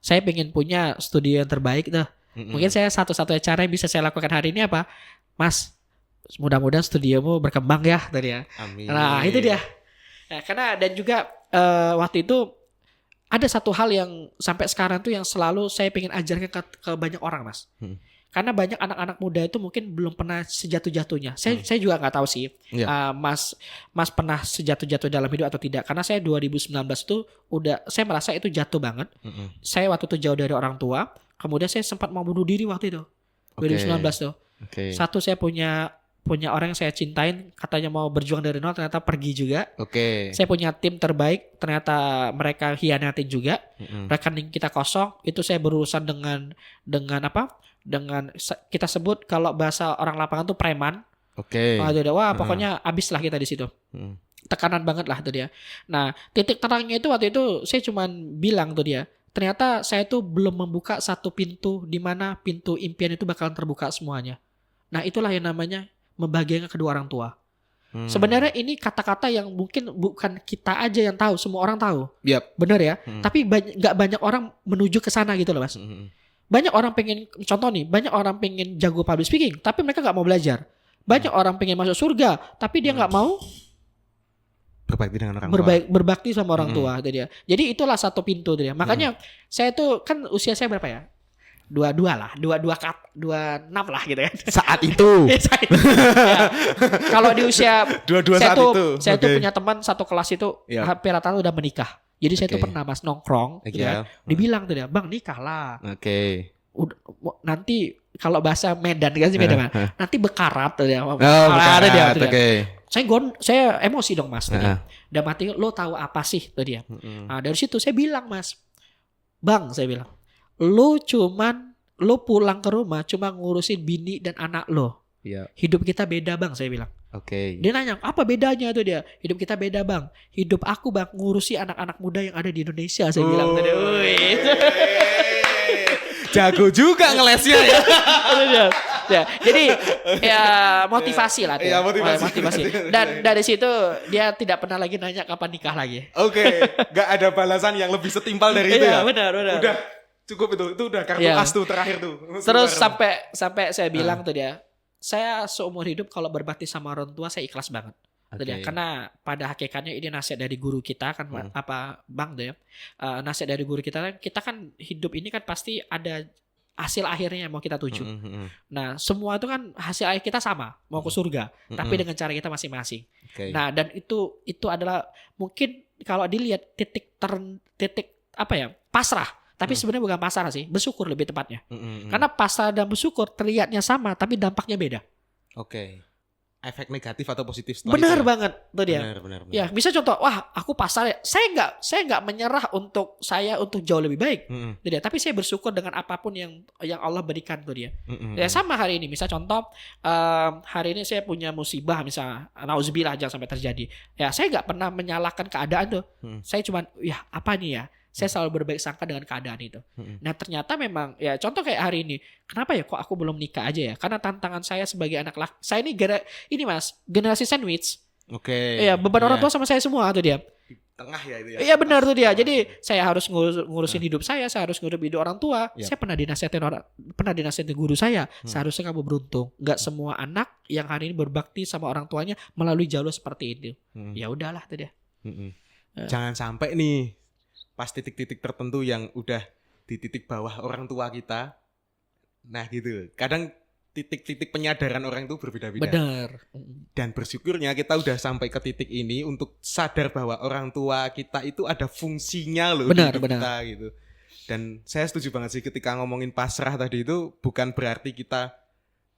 saya pengen punya studio yang terbaik tuh. Mungkin saya satu-satunya cara yang bisa saya lakukan hari ini apa? Mas, mudah-mudahan studiomu berkembang ya tadi ya. Amin. Nah, itu dia. Nah, karena dan juga waktu itu ada satu hal yang sampai sekarang tuh yang selalu saya pengen ajarkan ke banyak orang, Mas. Karena banyak anak-anak muda itu mungkin belum pernah sejatuh-jatuhnya. Saya juga nggak tahu sih, Mas pernah sejatuh-jatuh dalam hidup atau tidak. Karena saya 2019 itu saya merasa itu jatuh banget. Saya waktu itu jauh dari orang tua. Kemudian saya sempat mau bunuh diri waktu itu. 2019 tuh. Satu saya punya orang yang saya cintain, katanya mau berjuang dari nol, ternyata pergi juga. Saya punya tim terbaik, ternyata mereka hianatin juga. Rekening kita kosong. Itu saya berurusan dengan apa? Dengan kita sebut kalau bahasa orang lapangan tuh preman. Wah, pokoknya abis lah kita di situ. Tekanan banget lah tuh dia. Nah, titik terangnya itu waktu itu saya cuman bilang tuh dia. Ternyata saya tuh belum membuka satu pintu di mana pintu impian itu bakalan terbuka semuanya. Nah, itulah yang namanya membahagiakan kedua orang tua. Sebenarnya ini kata-kata yang mungkin bukan kita aja yang tahu, semua orang tahu. Benar ya? Tapi nggak banyak orang menuju ke sana gitu loh, Mas. Banyak orang banyak orang pengen jago public speaking, tapi mereka nggak mau belajar. Banyak orang pengen masuk surga, tapi dia nggak mau berbakti dengan orang tua. Berbakti sama orang tua tadi ya. Jadi itulah satu pintu tadi ya. Makanya saya tuh kan usia saya berapa ya? 22 lah, 26 lah gitu kan. Saat itu. Ya. Kalau di usia 22 saat itu. Saya tuh punya teman satu kelas itu hampir rata-rata udah menikah. Jadi saya tuh pernah Mas nongkrong gitu kan. Dibilang tuh dia, "Bang, nikah lah." Nanti kalau bahasa Medan kan sih Medan. Nanti bekarat tuh dia. Bekarat. Saya emosi dong Mas tadi. Dan mati lo tahu apa sih tadi ya. Nah, dari situ saya bilang Mas, "Bang," saya bilang, lo pulang ke rumah cuma ngurusin bini dan anak lo. Hidup kita beda Bang," saya bilang. Dia nanya, "Apa bedanya?" tuh dia. "Hidup kita beda Bang. Hidup aku Bang ngurusi anak-anak muda yang ada di Indonesia," saya bilang tadi. Jago juga ngelesnya ya. Ya, jadi ya motivasi lah. Motivasi. Dan dari situ dia tidak pernah lagi nanya kapan nikah lagi. Gak ada balasan yang lebih setimpal dari itu ya. Benar. Udah cukup itu udah kartu as tuh terakhir tuh. Terus sampai saya bilang tuh dia, saya seumur hidup kalau berbakti sama orang tua saya ikhlas banget. Karena pada hakikatnya ini nasihat dari guru kita kan Bang tuh ya. Nasihat dari guru kita kan hidup ini kan pasti ada hasil akhirnya yang mau kita tuju. Nah, semua itu kan hasil akhir kita sama, mau ke surga, tapi dengan cara kita masing-masing. Nah, dan itu adalah mungkin kalau dilihat titik apa ya? Pasrah. Tapi sebenarnya bukan pasrah sih, bersyukur lebih tepatnya. Karena pasrah dan bersyukur terlihatnya sama, tapi dampaknya beda. Efek negatif atau positif benar banget tuh dia. Benar. Ya, bisa contoh, wah aku pasrah ya. Saya nggak menyerah untuk jauh lebih baik. Tuh dia. Tapi saya bersyukur dengan apapun yang Allah berikan tuh dia. Ya sama hari ini, misal contoh hari ini saya punya musibah misal, nauzubillah jangan sampai terjadi. Ya saya nggak pernah menyalahkan keadaan tuh. Saya cuma ya apa nih ya? Saya selalu berbaik sangka dengan keadaan itu. Nah ternyata memang ya contoh kayak hari ini, kenapa ya kok aku belum nikah aja ya? Karena tantangan saya sebagai anak laki, saya ini mas generasi sandwich. Iya beban orang tua sama saya semua tuh dia. Tengah ya itu ya. Iya benar tuh dia. Jadi saya harus ngurusin hidup saya harus ngurusin hidup orang tua. Saya pernah dinasihatin guru saya. Seharusnya kamu beruntung. Gak semua anak yang hari ini berbakti sama orang tuanya melalui jalur seperti itu. Ya udahlah tuh dia. Jangan sampai nih pas titik-titik tertentu yang udah di titik bawah orang tua kita. Nah gitu. Kadang titik-titik penyadaran orang itu berbeda-beda. Benar. Dan bersyukurnya kita udah sampai ke titik ini untuk sadar bahwa orang tua kita itu ada fungsinya loh. Benar. Kita gitu. Dan saya setuju banget sih ketika ngomongin pasrah tadi itu bukan berarti kita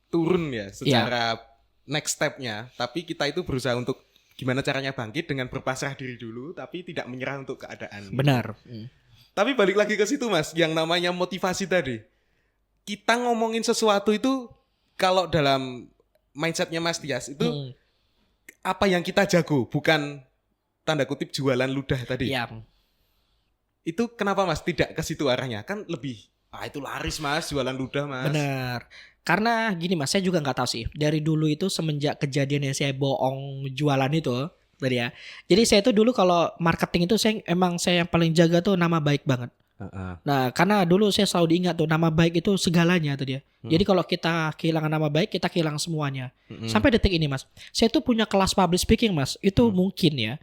turun ya secara next step-nya. Tapi kita itu berusaha untuk gimana caranya bangkit dengan berpasrah diri dulu tapi tidak menyerah untuk keadaan. Benar. Tapi balik lagi ke situ mas, yang namanya motivasi tadi. Kita ngomongin sesuatu itu kalau dalam mindsetnya Mas Tias itu apa yang kita jago, bukan tanda kutip jualan ludah tadi. Iya. Itu kenapa mas tidak ke situ arahnya? Kan lebih itu laris mas, jualan ludah mas. Benar. Karena gini mas, saya juga nggak tahu sih. Dari dulu itu semenjak kejadian yang saya bohong jualan itu, tadi ya. Jadi saya itu dulu kalau marketing itu saya yang paling jaga tuh nama baik banget. Nah, karena dulu saya selalu diingat tuh nama baik itu segalanya tuh dia. Jadi kalau kita kehilangan nama baik, kita kehilangan semuanya. Sampai detik ini mas, saya tuh punya kelas public speaking mas. Itu mungkin ya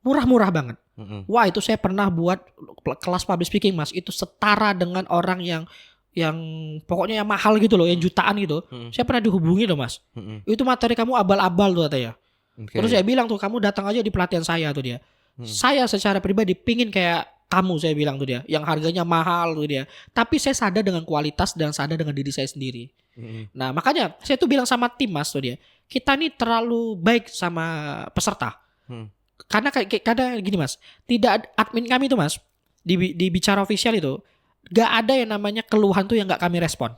murah-murah banget. Wah itu saya pernah buat kelas public speaking mas. Itu setara dengan orang yang pokoknya yang mahal gitu loh, yang jutaan gitu. Saya pernah dihubungi loh mas. Itu materi kamu abal-abal tuh katanya. Terus saya bilang tuh kamu datang aja di pelatihan saya tuh dia. Saya secara pribadi pingin kayak kamu, saya bilang tuh dia, yang harganya mahal tuh dia. Tapi saya sadar dengan kualitas dan sadar dengan diri saya sendiri. Nah makanya saya tuh bilang sama tim mas tuh dia, kita nih terlalu baik sama peserta. Karena kadang gini mas, tidak admin kami tuh mas di bicara official itu gak ada yang namanya keluhan tuh yang gak kami respon.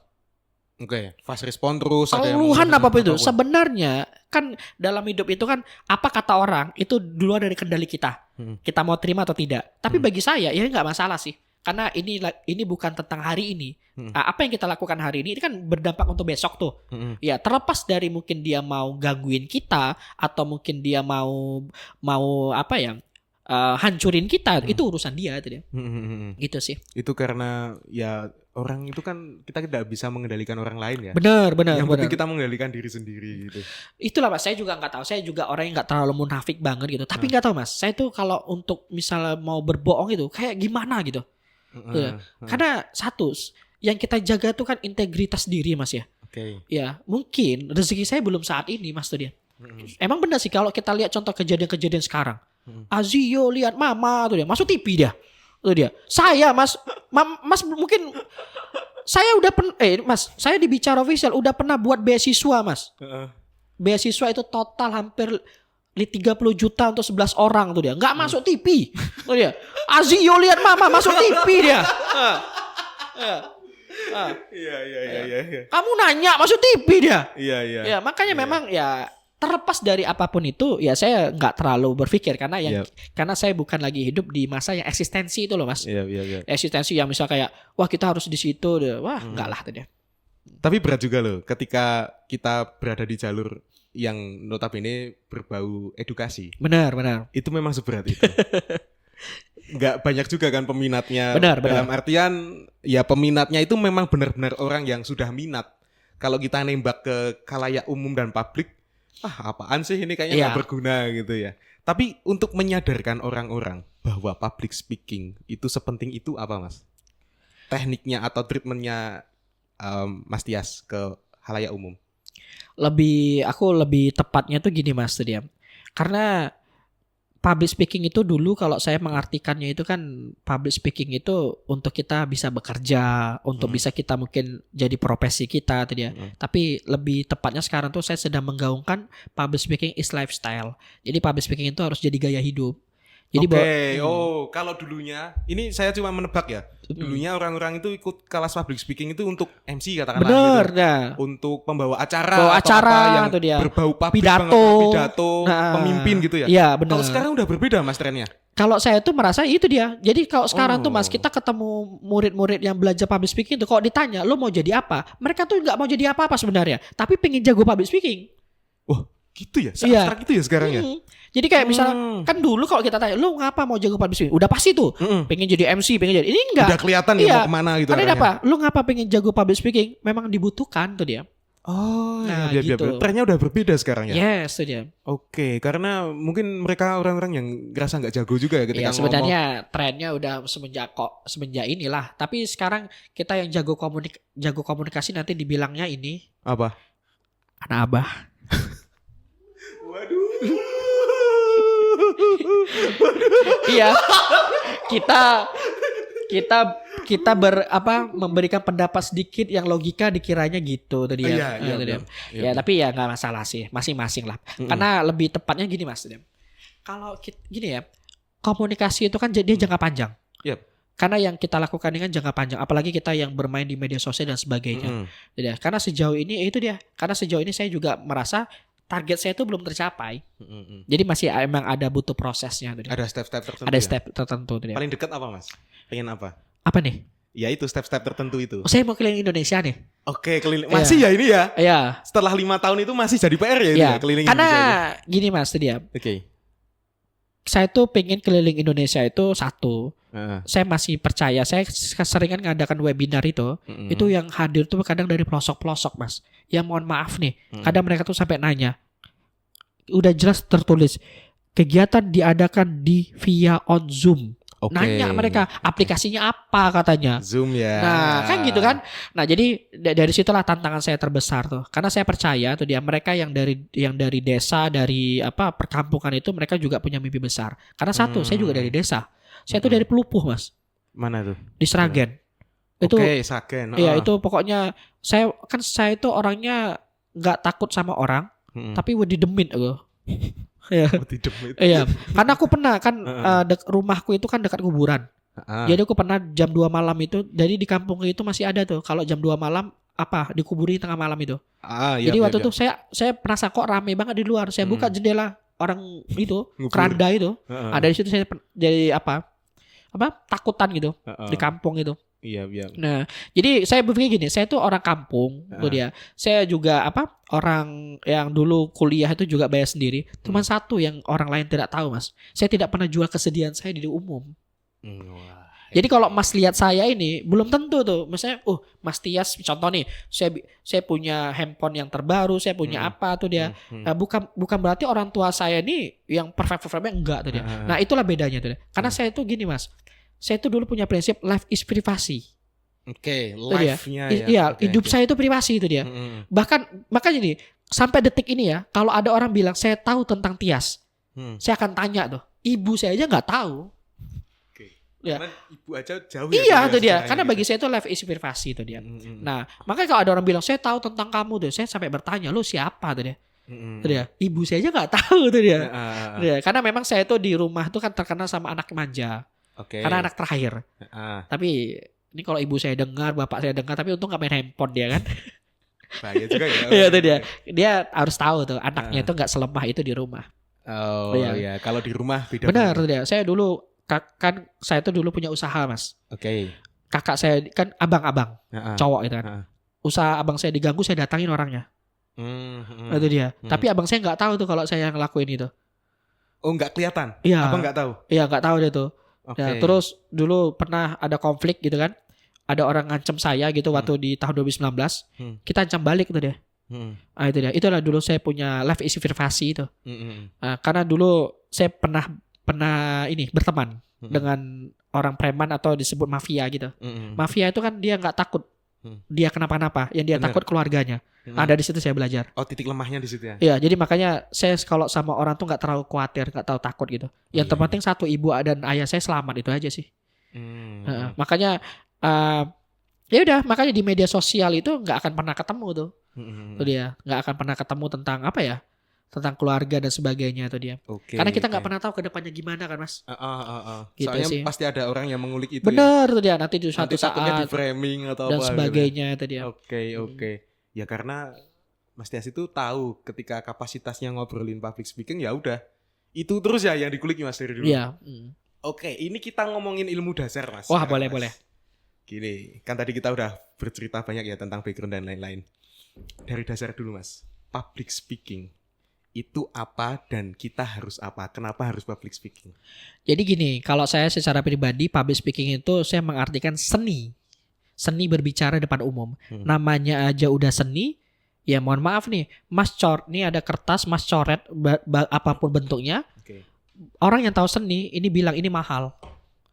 Fast respon terus. Keluhan apapun itu. Sebenarnya kan dalam hidup itu kan apa kata orang itu duluan dari kendali kita. Kita mau terima atau tidak. Tapi bagi saya ya gak masalah sih. Karena ini bukan tentang hari ini. Apa yang kita lakukan hari ini kan berdampak untuk besok tuh. Ya terlepas dari mungkin dia mau gangguin kita atau mungkin dia mau apa ya, hancurin kita, itu urusan dia itu dia. Gitu sih. Itu karena ya orang itu kan kita tidak bisa mengendalikan orang lain ya. Benar. Yang penting kita mengendalikan diri sendiri gitu. Itulah mas, saya juga nggak tahu. Saya juga orang yang nggak terlalu munafik banget gitu. Tapi nggak tahu mas, saya tuh kalau untuk misalnya mau berbohong itu kayak gimana gitu. Karena satu yang kita jaga tuh kan integritas diri mas ya. Ya mungkin rezeki saya belum saat ini mas tuh dia. Emang benar sih kalau kita lihat contoh kejadian-kejadian sekarang. Azio lihat mama tuh dia masuk TV dia. Tuh dia. Saya mas mungkin saya udah mas, saya di Bicara Official udah pernah buat beasiswa mas. Beasiswa itu total hampir 30 juta untuk 11 orang tuh dia. Enggak masuk TV. Tuh dia. Azio lihat mama masuk TV dia. Iya. Kamu nanya masuk TV dia. Iya. Ya, makanya memang ya terlepas dari apapun itu ya saya nggak terlalu berpikir karena karena saya bukan lagi hidup di masa yang eksistensi itu loh mas. Iya. Eksistensi yang misal kayak wah kita harus di situ deh. Wah enggak lah tadi. Tapi berat juga loh ketika kita berada di jalur yang notabene berbau edukasi. Benar. Itu memang seberat itu. Nggak banyak juga kan peminatnya. Benar. Dalam artian ya peminatnya itu memang benar-benar orang yang sudah minat. Kalau kita nembak ke khalayak umum dan publik, apaan sih ini kayaknya nggak berguna gitu ya. Tapi untuk menyadarkan orang-orang bahwa public speaking itu sepenting itu apa mas? Tekniknya atau treatmentnya Mas Tias ke halayak umum? Aku lebih tepatnya tuh gini Mas tuh dia. Karena public speaking itu dulu kalau saya mengartikannya itu kan public speaking itu untuk kita bisa bekerja, untuk bisa kita mungkin jadi profesi kita tuh dia. Tapi lebih tepatnya sekarang tuh saya sedang menggaungkan public speaking is lifestyle. Jadi public speaking itu harus jadi gaya hidup. Jadi kalau dulunya ini saya cuma menebak ya. Dulunya orang-orang itu ikut kelas public speaking itu untuk MC katakanlah bener, gitu. Nah. Untuk pembawa acara atau apa yang dia. berbau publik pidato, pemimpin gitu ya. Iya, benar. Kalau sekarang udah berbeda Mas trennya. Kalau saya tuh merasa itu dia. Jadi kalau sekarang tuh Mas, kita ketemu murid-murid yang belajar public speaking tuh, kalau ditanya lo mau jadi apa, mereka tuh nggak mau jadi apa-apa sebenarnya, tapi pengen jago public speaking. Wah, gitu ya? Abstrak itu ya sekarang ya? Jadi kayak misalnya kan dulu kalau kita tanya lu ngapa mau jago public speaking, udah pasti tuh pengen jadi MC, pengen jadi ini enggak. Udah kelihatan ya mau kemana gitu. Karena apa? Lu ngapa pengen jago public speaking? Memang dibutuhkan tuh dia. Nah, gitu. Trennya udah berbeda sekarang ya? Yes, itu dia. Oke, karena mungkin mereka orang-orang yang ngerasa nggak jago juga ya ketika ngomong. Sebenarnya trennya udah semenjak inilah. Tapi sekarang kita yang jago komunikasi nanti dibilangnya ini apa? Anak abah. Waduh. Iya. Kita memberikan pendapat sedikit yang logika dikiranya gitu tadi ya. Ya, tapi ya nggak masalah sih, masing-masing lah. Karena lebih tepatnya gini Mas. Kalau gini ya, komunikasi itu kan dia jangka panjang. Yep. Karena yang kita lakukan ini kan jangka panjang, apalagi kita yang bermain di media sosial dan sebagainya. Karena sejauh ini karena sejauh ini saya juga merasa target saya itu belum tercapai. Jadi masih emang ada butuh prosesnya. Ada step-step tertentu. Ada step tertentu. Paling dekat apa Mas? Pengen apa? Apa nih? Ya itu step-step tertentu itu. Saya mau keliling Indonesia nih. Oke, keliling. Masih ya ini ya? Iya. Setelah 5 tahun itu masih jadi PR ya? Itu ya keliling karena Indonesia. Karena gini Mas dia. Oke. Saya tuh pengen keliling Indonesia itu satu. Saya masih percaya. Saya seringan ngadakan webinar itu yang hadir tuh kadang dari pelosok-pelosok Mas. Ya mohon maaf nih. Kadang mereka tuh sampai nanya. Udah jelas tertulis. Kegiatan diadakan via on Zoom. Okay. Nanya mereka aplikasinya apa katanya. Zoom ya. Nah kan gitu kan. Nah jadi dari situlah tantangan saya terbesar tuh. Karena saya percaya tuh dia mereka yang dari desa, dari perkampungan itu mereka juga punya mimpi besar. Karena satu saya juga dari desa. Saya tuh dari Pelupuh Mas. Mana tuh? Di Sragen. Itu. Oke, Sragen. Iya itu pokoknya saya itu orangnya nggak takut sama orang, tapi wedi demit aku. Iya, karena aku pernah kan rumahku itu kan dekat kuburan. Jadi aku pernah jam 2 malam itu, jadi di kampung itu masih ada tuh. Kalau jam 2 malam dikuburi tengah malam itu. Jadi waktu itu saya merasa kok rame banget di luar. Saya buka jendela orang itu, keranda itu. Ada di situ saya jadi takutan gitu di kampung itu. Iya. Nah, jadi saya berpikir gini, saya tuh orang kampung, tuh dia. Saya juga orang yang dulu kuliah itu juga bayar sendiri. Cuma satu yang orang lain tidak tahu, Mas. Saya tidak pernah jual kesedihan saya di umum. Jadi kalau Mas lihat saya ini belum tentu tuh. Misalnya, Mas Tias contoh nih, saya punya handphone yang terbaru, saya punya apa tuh dia. Bukan berarti orang tua saya nih yang perfect-perfectnya enggak tuh dia. Nah, itulah bedanya tuh dia. Karena saya tuh gini, Mas. Saya tuh dulu punya prinsip life is privasi. Oke, life-nya ya. Iya, hidup saya itu privasi itu dia. Bahkan makanya nih, sampai detik ini ya, kalau ada orang bilang saya tahu tentang Tias, saya akan tanya tuh, ibu saya aja nggak tahu. Ya. Karena ibu aja jauh. Iya itu dia. Karena bagi saya itu life is privasi itu dia. Nah, makanya kalau ada orang bilang saya tahu tentang kamu tuh, saya sampai bertanya, lu siapa tuh dia? Tuh dia. Ibu saya aja nggak tahu tuh dia. Karena memang saya tuh di rumah tuh kan terkenal sama anak manja. Karena anak terakhir. Tapi ini kalau ibu saya dengar, bapak saya dengar, tapi untung gak main handphone dia kan. Bahaya juga ya. Iya itu dia. Dia harus tahu tuh anaknya itu gak selemah itu di rumah. Oh iya. Kalau di rumah beda. Benar tuh dia. Saya dulu saya tuh dulu punya usaha Mas. Kakak saya kan abang-abang, cowok itu kan. Usaha abang saya diganggu, saya datangin orangnya. Itu dia. Tapi abang saya nggak tahu tuh kalau saya ngelakuin itu. Oh nggak kelihatan? Iya. Abang nggak tahu? Iya nggak tahu dia tuh. Ya, terus dulu pernah ada konflik gitu kan. Ada orang ngancam saya gitu waktu di tahun 2019. Kita ancam balik tuh dia. Itu dia. Itulah dulu saya punya life is privasi itu. Karena dulu saya pernah ini berteman dengan orang preman atau disebut mafia gitu. Mafia itu kan dia nggak takut dia kenapa-napa, yang dia takut keluarganya. Nah, dari situ saya belajar. Oh, titik lemahnya di situ ya. Iya, jadi makanya saya kalau sama orang tuh nggak terlalu khawatir, nggak terlalu takut gitu. Yang terpenting satu, ibu dan ayah saya selamat, itu aja sih. Makanya ya udah, makanya di media sosial itu nggak akan pernah ketemu tuh. Tuh dia, nggak akan pernah ketemu tentang apa ya, tentang keluarga dan sebagainya tuh dia. Karena kita nggak pernah tahu ke depannya gimana kan, Mas. Gitu soalnya sih. Pasti ada orang yang mengulik itu. Bener tuh dia, nanti di suatu saat di framing atau dan apa sebagainya itu dia. Oke. Ya karena Mas Tias itu tahu ketika kapasitasnya ngobrolin public speaking, ya udah itu terus ya yang dikulik Mas dari dulu. Iya. Oke, ini kita ngomongin ilmu dasar Mas. Wah, boleh. Gini, kan tadi kita udah bercerita banyak ya tentang background dan lain-lain. Dari dasar dulu Mas, public speaking itu apa dan kita harus apa? Kenapa harus public speaking? Jadi gini, kalau saya secara pribadi public speaking itu saya mengartikan seni berbicara depan umum. Namanya aja udah seni. Ya mohon maaf nih, nih ada kertas, Mas coret apapun bentuknya. Orang yang tahu seni ini bilang ini mahal.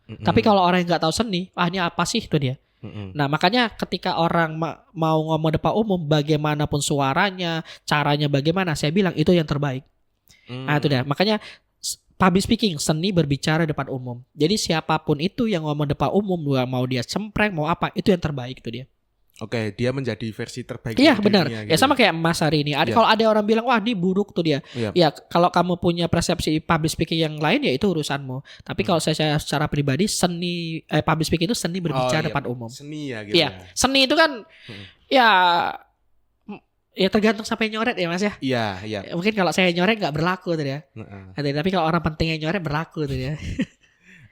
Tapi kalau orang yang nggak tahu seni, ini apa sih itu dia. Nah makanya ketika orang mau ngomong depan umum, bagaimanapun suaranya, caranya bagaimana, saya bilang itu yang terbaik. Nah itu dia. Makanya public speaking, seni berbicara depan umum. Jadi siapapun itu yang ngomong depan umum, mau dia cempreng, mau apa, itu yang terbaik itu dia. Oke, dia menjadi versi terbaik. Iya benar. Gitu. Ya sama kayak Mas hari ini. Kalau ada orang bilang wah ini buruk tuh dia. Ya kalau kamu punya persepsi public speaking yang lain ya itu urusanmu. Tapi kalau saya secara pribadi public speaking itu seni berbicara depan umum. Seni ya gitu. Iya. Seni itu kan ya tergantung sampai nyoret ya Mas ya. Iya. Mungkin kalau saya nyoret nggak berlaku tuh ya. Tapi kalau orang penting yang nyoret berlaku tuh ya.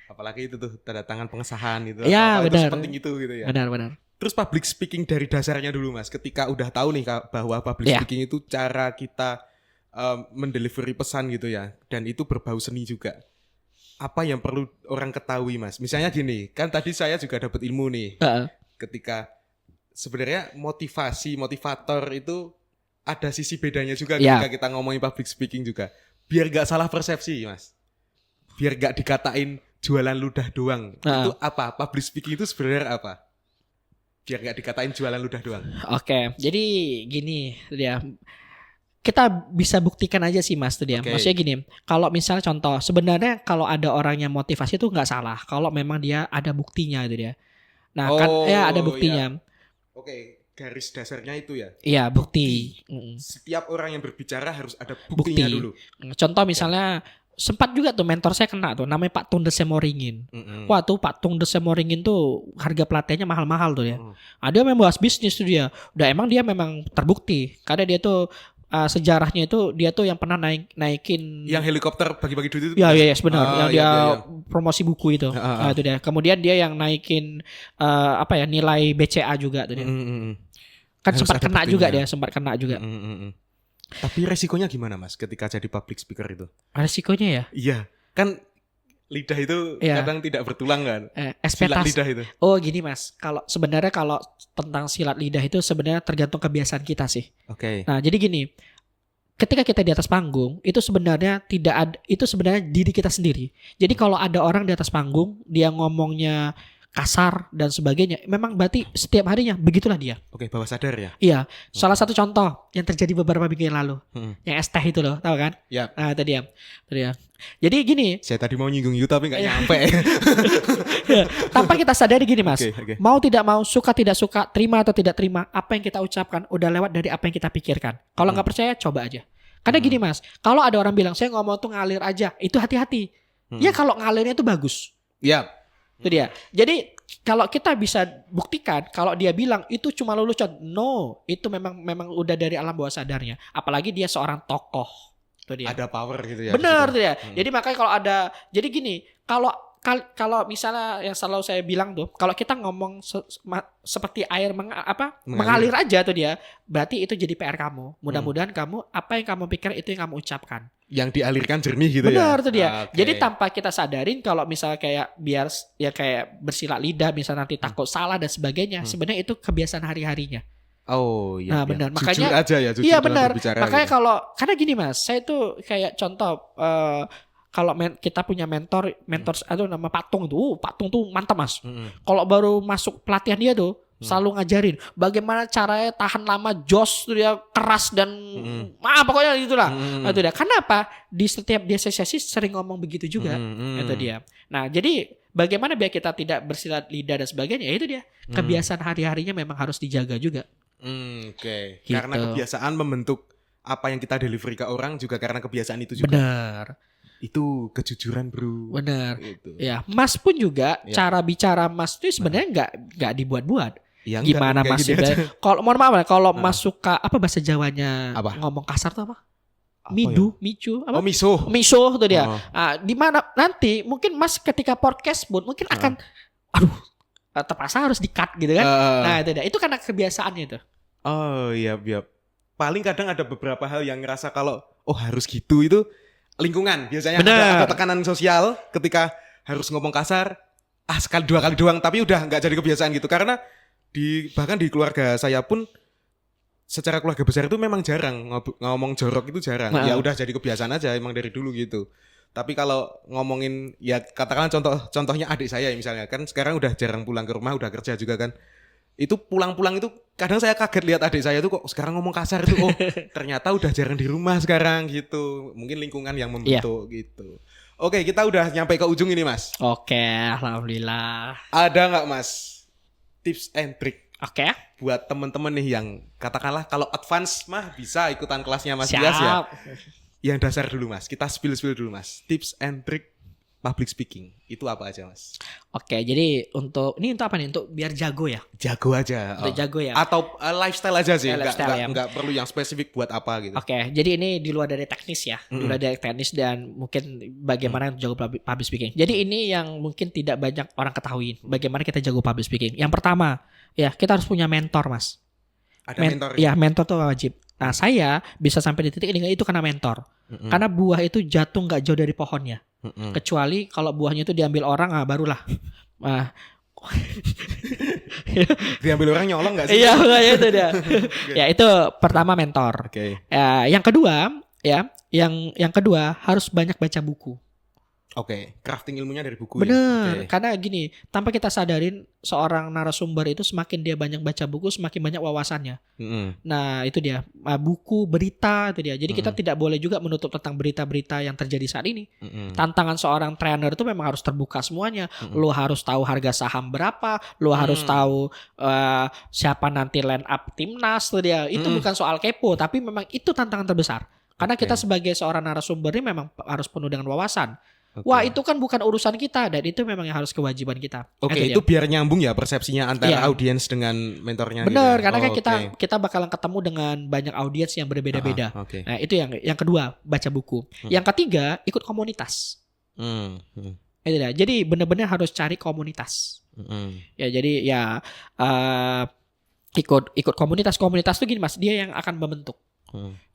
Apalagi itu tuh tanda tangan pengesahan gitu. Iya benar. Itu penting itu gitu ya. Benar. Terus public speaking dari dasarnya dulu Mas. Ketika udah tahu nih bahwa public speaking itu cara kita mendelivery pesan gitu ya. Dan itu berbau seni juga. Apa yang perlu orang ketahui Mas? Misalnya gini, kan tadi saya juga dapat ilmu nih. Ketika sebenarnya motivator itu ada sisi bedanya juga ketika kita ngomongin public speaking juga. Biar gak salah persepsi Mas. Biar gak dikatain jualan ludah doang. Itu apa? Public speaking itu sebenarnya apa? Biar gak dikatain jualan ludah doang. Oke, jadi gini dia. Kita bisa buktikan aja sih Mas tuh dia. Maksudnya gini, kalau misalnya contoh, sebenarnya kalau ada orang yang motivasi itu nggak salah. Kalau memang dia ada buktinya itu dia. Nah ada buktinya. Oke, garis dasarnya itu ya. Iya, bukti. Setiap orang yang berbicara harus ada buktinya dulu. Contoh misalnya sempat juga tuh mentor saya kena tuh, namanya Pak Tung Desemoringin. Wah tuh Pak Tung Desemoringin tuh harga pelatihannya mahal-mahal tuh ya. Dia memang bahas bisnis tuh dia. Emang dia memang terbukti karena dia tuh sejarahnya itu dia tuh yang pernah naikin yang helikopter bagi-bagi duit itu. Ya benar. Yang dia promosi buku itu. Itu dia. Kemudian dia yang naikin nilai BCA juga tuh dia. Kan sempat kena juga dia, Tapi resikonya gimana Mas ketika jadi public speaker itu? Resikonya ya? Iya, kan lidah itu kadang tidak bertulang kan. Silat lidah itu. Oh gini Mas, kalau tentang silat lidah itu sebenarnya tergantung kebiasaan kita sih. Oke. Nah jadi gini, ketika kita di atas panggung itu sebenarnya itu sebenarnya diri kita sendiri. Jadi kalau ada orang di atas panggung dia ngomongnya kasar dan sebagainya, memang berarti setiap harinya begitulah dia. Oke, bawah sadar ya. Iya, salah satu contoh yang terjadi beberapa minggu yang lalu, yang es teh itu loh, tahu kan? Iya. Nah, itu dia. Jadi gini. Saya tadi mau nyinggung you tapi nggak nyampe. Tanpa kita sadari gini Mas, mau tidak mau, suka tidak suka, terima atau tidak terima, apa yang kita ucapkan udah lewat dari apa yang kita pikirkan. Kalau nggak percaya, coba aja. Karena gini Mas, kalau ada orang bilang saya ngomong tuh ngalir aja, itu hati-hati. Ya kalau ngalirnya itu bagus. Iya. Itu dia. Jadi kalau kita bisa buktikan kalau dia bilang itu cuma lelucon, no, itu memang udah dari alam bawah sadarnya. Apalagi dia seorang tokoh. Itu dia. Ada power gitu ya. Benar tuh ya. Jadi makanya kalau jadi gini, kalau misalnya yang selalu saya bilang tuh, kalau kita ngomong seperti air mengalir aja tuh dia, berarti itu jadi PR kamu. Mudah-mudahan kamu apa yang kamu pikir itu yang kamu ucapkan. Yang dialirkan jernih gitu. Benar tuh dia. Jadi tanpa kita sadarin kalau misalnya kayak kayak bersilat lidah, misalnya nanti takut salah dan sebagainya, sebenarnya itu kebiasaan hari-harinya. Oh iya. Nah benar. Makanya jujur aja ya. Iya benar. Makanya gitu. Karena gini Mas, saya tuh kayak contoh. Kalau kita punya mentor atau nama Patung itu, Patung tuh mantap Mas. Kalau baru masuk pelatihan dia tuh, selalu ngajarin bagaimana caranya tahan lama, jos tuh dia keras dan pokoknya gitulah. Itu dia. Kenapa di setiap dia sesi sering ngomong begitu juga. Itu dia. Nah, jadi bagaimana biar kita tidak bersilat lidah dan sebagainya, itu dia. Kebiasaan hari-harinya memang harus dijaga juga. Oke. Gitu. Karena kebiasaan membentuk apa yang kita delivery ke orang juga karena kebiasaan itu juga. Benar. Itu kejujuran, bro. Benar. Gitu. Ya, Mas pun juga cara bicara Mas itu sebenarnya nggak dibuat-buat. Ya, Gimana Mas gitu juga? Kalau mohon maaf, kalau Mas suka apa bahasa Jawanya ngomong kasar tuh apa? Midu, micu, apa? Miso tuh dia. Di mana nanti mungkin Mas ketika podcast pun mungkin akan terpaksa harus di-cut gitu kan. Nah, itu dia. Itu karena kebiasaannya itu. Oh, iya. Paling kadang ada beberapa hal yang ngerasa kalau harus gitu itu lingkungan biasanya ada tekanan sosial ketika harus ngomong kasar sekali dua kali doang tapi udah nggak jadi kebiasaan gitu karena bahkan di keluarga saya pun secara keluarga besar itu memang jarang ngomong jorok itu jarang. Ya udah jadi kebiasaan aja emang dari dulu gitu. Tapi kalau ngomongin ya katakanlah contohnya adik saya misalnya kan sekarang udah jarang pulang ke rumah udah kerja juga kan. Itu pulang-pulang itu kadang saya kaget lihat adik saya itu kok sekarang ngomong kasar itu ternyata udah jarang di rumah sekarang gitu. Mungkin lingkungan yang membentuk gitu. Oke, kita udah nyampe ke ujung ini, Mas. Oke, alhamdulillah. Ada nggak, Mas, tips and trick? Oke. Buat teman-teman nih yang katakanlah kalau advance mah bisa ikutan kelasnya Mas Dias ya. Yang dasar dulu, Mas. Kita spill dulu, Mas. Tips and trick public speaking itu apa aja, Mas? Oke, jadi untuk apa nih? Untuk biar jago ya? Jago aja. Untuk jago ya? Atau lifestyle aja sih, nggak perlu yang spesifik buat apa gitu. Oke, jadi ini di luar dari teknis ya, di luar dari teknis dan mungkin bagaimana jago public speaking. Jadi ini yang mungkin tidak banyak orang ketahui, bagaimana kita jago public speaking. Yang pertama, ya kita harus punya mentor, Mas. Ada mentor? Ya, mentor tuh wajib. Nah, saya bisa sampai di titik ini itu karena mentor. Karena buah itu jatuh nggak jauh dari pohonnya. Kecuali kalau buahnya itu diambil orang, barulah. Diambil orang nyolong nggak sih? Iya, itu dia. Ya itu pertama mentor. Yang kedua, yang kedua harus banyak baca buku. Crafting ilmunya dari buku. Bener, karena gini, tanpa kita sadarin seorang narasumber itu semakin dia banyak baca buku, semakin banyak wawasannya. Nah itu dia, buku, berita itu dia. Jadi kita tidak boleh juga menutup tentang berita-berita yang terjadi saat ini. Tantangan seorang trainer itu memang harus terbuka semuanya. Lo harus tahu harga saham berapa, lo harus tahu siapa nanti line up timnas tuh dia. Itu bukan soal kepo, tapi memang itu tantangan terbesar. Karena kita sebagai seorang narasumber ini memang harus penuh dengan wawasan. Wah itu kan bukan urusan kita dan itu memang yang harus kewajiban kita. Itu biar nyambung ya persepsinya antara audiens dengan mentornya. Benar, gitu. Karena kan kita bakalan ketemu dengan banyak audiens yang berbeda-beda. Nah itu yang kedua, baca buku. Yang ketiga, ikut komunitas. Itu dah. Jadi benar-benar harus cari komunitas. Ya jadi ya ikut komunitas tuh gini Mas, dia yang akan membentuk.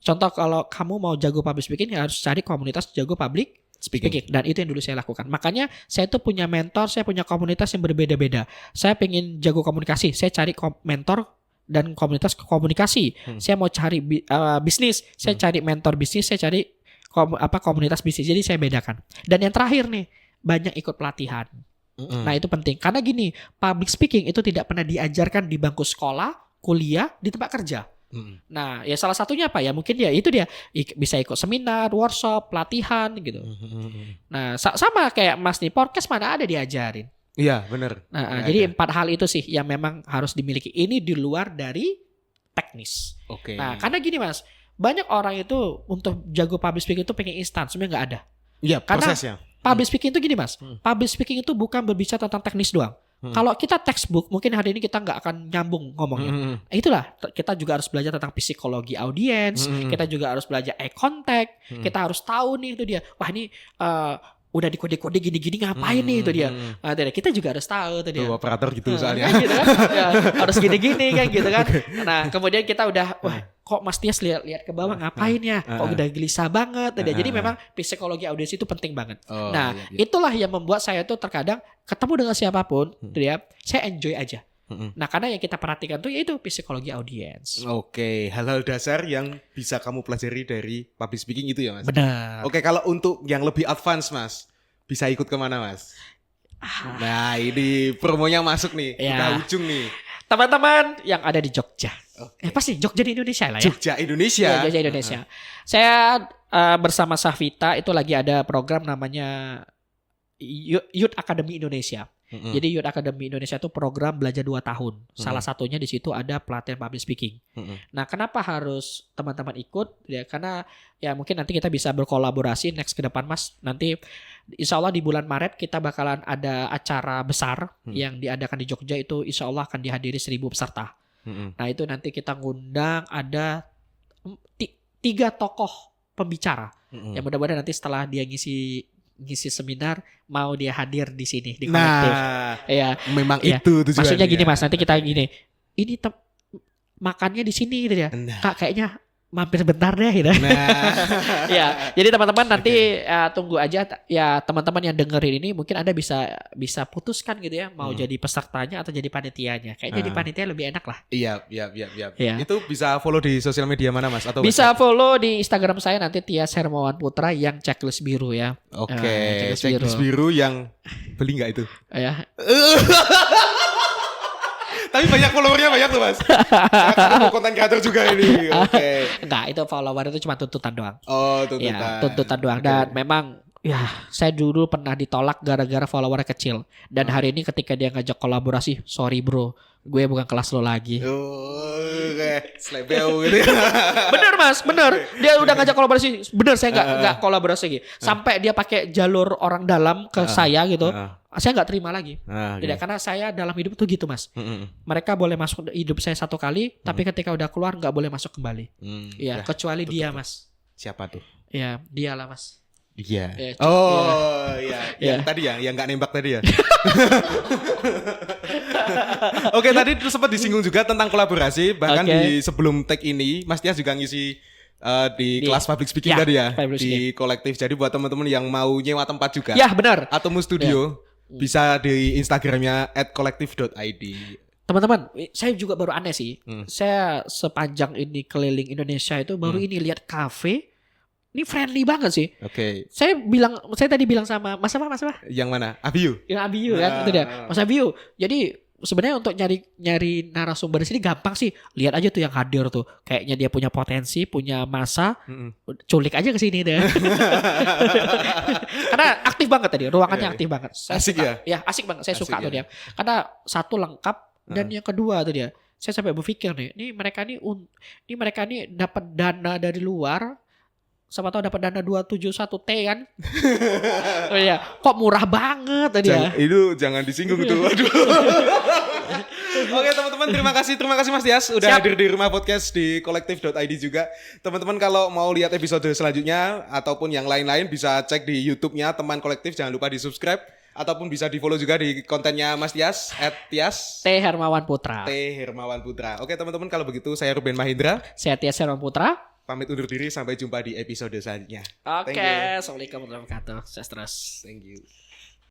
Contoh kalau kamu mau jago public speaking ya harus cari komunitas jago public speaking. Dan itu yang dulu saya lakukan. Makanya saya tuh punya mentor, saya punya komunitas yang berbeda-beda. Saya pengen jago komunikasi, saya cari mentor dan komunitas komunikasi. Saya mau cari bisnis, saya cari mentor bisnis, saya cari komunitas bisnis. Jadi saya bedakan. Dan yang terakhir nih, banyak ikut pelatihan. Nah itu penting. Karena gini, public speaking itu tidak pernah diajarkan di bangku sekolah, kuliah, di tempat kerja. Nah ya salah satunya apa ya mungkin ya itu dia bisa ikut seminar, workshop, pelatihan gitu. Nah sama kayak Mas nih, podcast mana ada diajarin. Iya benar. Nah jadi 4 hal itu sih yang memang harus dimiliki. Ini di luar dari teknis. Nah karena gini Mas, banyak orang itu untuk jago public speaking itu pengen instan, sebenarnya nggak ada. Iya prosesnya. Public speaking itu gini Mas, public speaking itu bukan berbicara tentang teknis doang. Kalau kita textbook, mungkin hari ini kita nggak akan nyambung ngomongnya. Itulah, kita juga harus belajar tentang psikologi audiens, kita juga harus belajar eye contact, kita harus tahu nih itu dia. Wah ini udah dikode-kode gini-gini ngapain nih itu dia. Nah, kita juga harus tahu itu dia. Operator gitu soalnya. Gitu kan? Ya, harus gini-gini kan gitu kan. Nah kemudian kita udah, wah kok Mas Tias lihat ke bawah ngapain ya? Kok udah gelisah banget. Jadi memang psikologi audiens itu penting banget. Itulah yang membuat saya tuh terkadang ketemu dengan siapapun, dia saya enjoy aja. Nah karena yang kita perhatikan tuh yaitu psikologi audiens. Hal-hal dasar yang bisa kamu pelajari dari public speaking itu ya Mas. Benar. Kalau untuk yang lebih advance Mas, bisa ikut kemana Mas? Nah ini promonya masuk nih, udah ujung nih. teman-teman yang ada di Jogja. Pasti Jogja di Indonesia lah ya. Jogja Indonesia. Ya, Jogja Indonesia. Saya bersama Safita itu lagi ada program namanya Youth Academy Indonesia. Jadi Youth Academy Indonesia itu program belajar 2 tahun. Salah satunya di situ ada pelatihan public speaking. Nah, kenapa harus teman-teman ikut? Ya karena ya mungkin nanti kita bisa berkolaborasi next ke depan Mas. Nanti insya Allah di bulan Maret kita bakalan ada acara besar yang diadakan di Jogja itu insya Allah akan dihadiri 1.000 peserta. Nah, itu nanti kita ngundang ada 3 tokoh pembicara. Yang mudah-mudahan nanti setelah dia ngisi seminar mau dia hadir di sini di kolektif. Ya, memang itu tujuannya. Maksudnya gini Mas, nanti kita gini. Ini makannya di sini gitu ya. Kak kayaknya mampir bentar deh gitu. Ya, jadi teman-teman nanti tunggu aja ya, teman-teman yang dengerin ini mungkin Anda bisa putuskan gitu ya mau jadi pesertanya atau jadi panitianya. Kayaknya jadi panitia lebih enak lah. Iya. Itu bisa follow di sosial media mana Mas atau bisa follow di Instagram saya nanti Tias Hermawan Putra yang checklist biru ya. Oke, checklist biru yang beli enggak itu? Ya. Tapi banyak followernya banyak tuh Mas. Aku konten kreator juga ini. Oke. Enggak, itu follower itu cuma tuntutan doang. Oh, tuntutan. Ya, tuntutan doang. Dan memang ya saya dulu pernah ditolak gara-gara followernya kecil. Dan hari ini ketika dia ngajak kolaborasi, sorry bro, gue bukan kelas lo lagi. Kayak slebeu gitu. Bener Mas, bener. Dia udah ngajak kolaborasi. Bener saya nggak kolaborasi lagi. Sampai dia pakai jalur orang dalam ke saya gitu. Saya nggak terima lagi. Tidak, karena saya dalam hidup tuh gitu Mas. Mereka boleh masuk hidup saya 1 kali, tapi ketika udah keluar nggak boleh masuk kembali. Ya, kecuali dia Mas. Siapa tuh? Ya, dialah Mas. Iya. Iya. Yang tadi yang nggak nembak tadi ya. Oke, tadi sempat disinggung juga tentang kolaborasi. Bahkan di sebelum tag ini, Mas Tias juga ngisi di kelas public speaking tadi ya, di kolektif. Jadi buat teman-teman yang mau nyewa tempat juga, ya benar, atau mau studio, bisa di Instagramnya @collective.id. Teman-teman, saya juga baru aneh sih. Saya sepanjang ini keliling Indonesia itu baru ini lihat kafe. Ini friendly banget sih. Oke. Saya tadi bilang sama Mas apa? Yang mana? Abiyu. Yang Abiyu kan itu dia. Mas Abiyu. Jadi sebenarnya untuk nyari narasumber di sini gampang sih. Lihat aja tuh yang hadir tuh. Kayaknya dia punya potensi, punya masa. Culik aja ke sini deh. Karena aktif banget tadi, ruangannya aktif banget. Asik ya? Ya, asik banget. Saya suka tuh dia. Karena satu lengkap dan yang kedua tuh dia. Saya sampai berpikir nih, ini mereka nih dapat dana dari luar. Sama tahu dapat dana 271T kan. Oh iya, kok murah banget tadi ya. Itu jangan disinggung itu. Aduh. Oke teman-teman, terima kasih Mas Tias udah hadir di Rumah Podcast di collective.id juga. Teman-teman kalau mau lihat episode selanjutnya ataupun yang lain-lain bisa cek di YouTube-nya Teman Kolektif, jangan lupa di-subscribe ataupun bisa di-follow juga di kontennya Mas Tias @Tias T Hermawan Putra. Oke teman-teman, kalau begitu saya Ruben Mahindra. Saya Tias Hermawan Putra. Pamit undur diri, sampai jumpa di episode selanjutnya. Oke, assalamualaikum warahmatullahi wabarakatuh. Sukses terus. Thank you.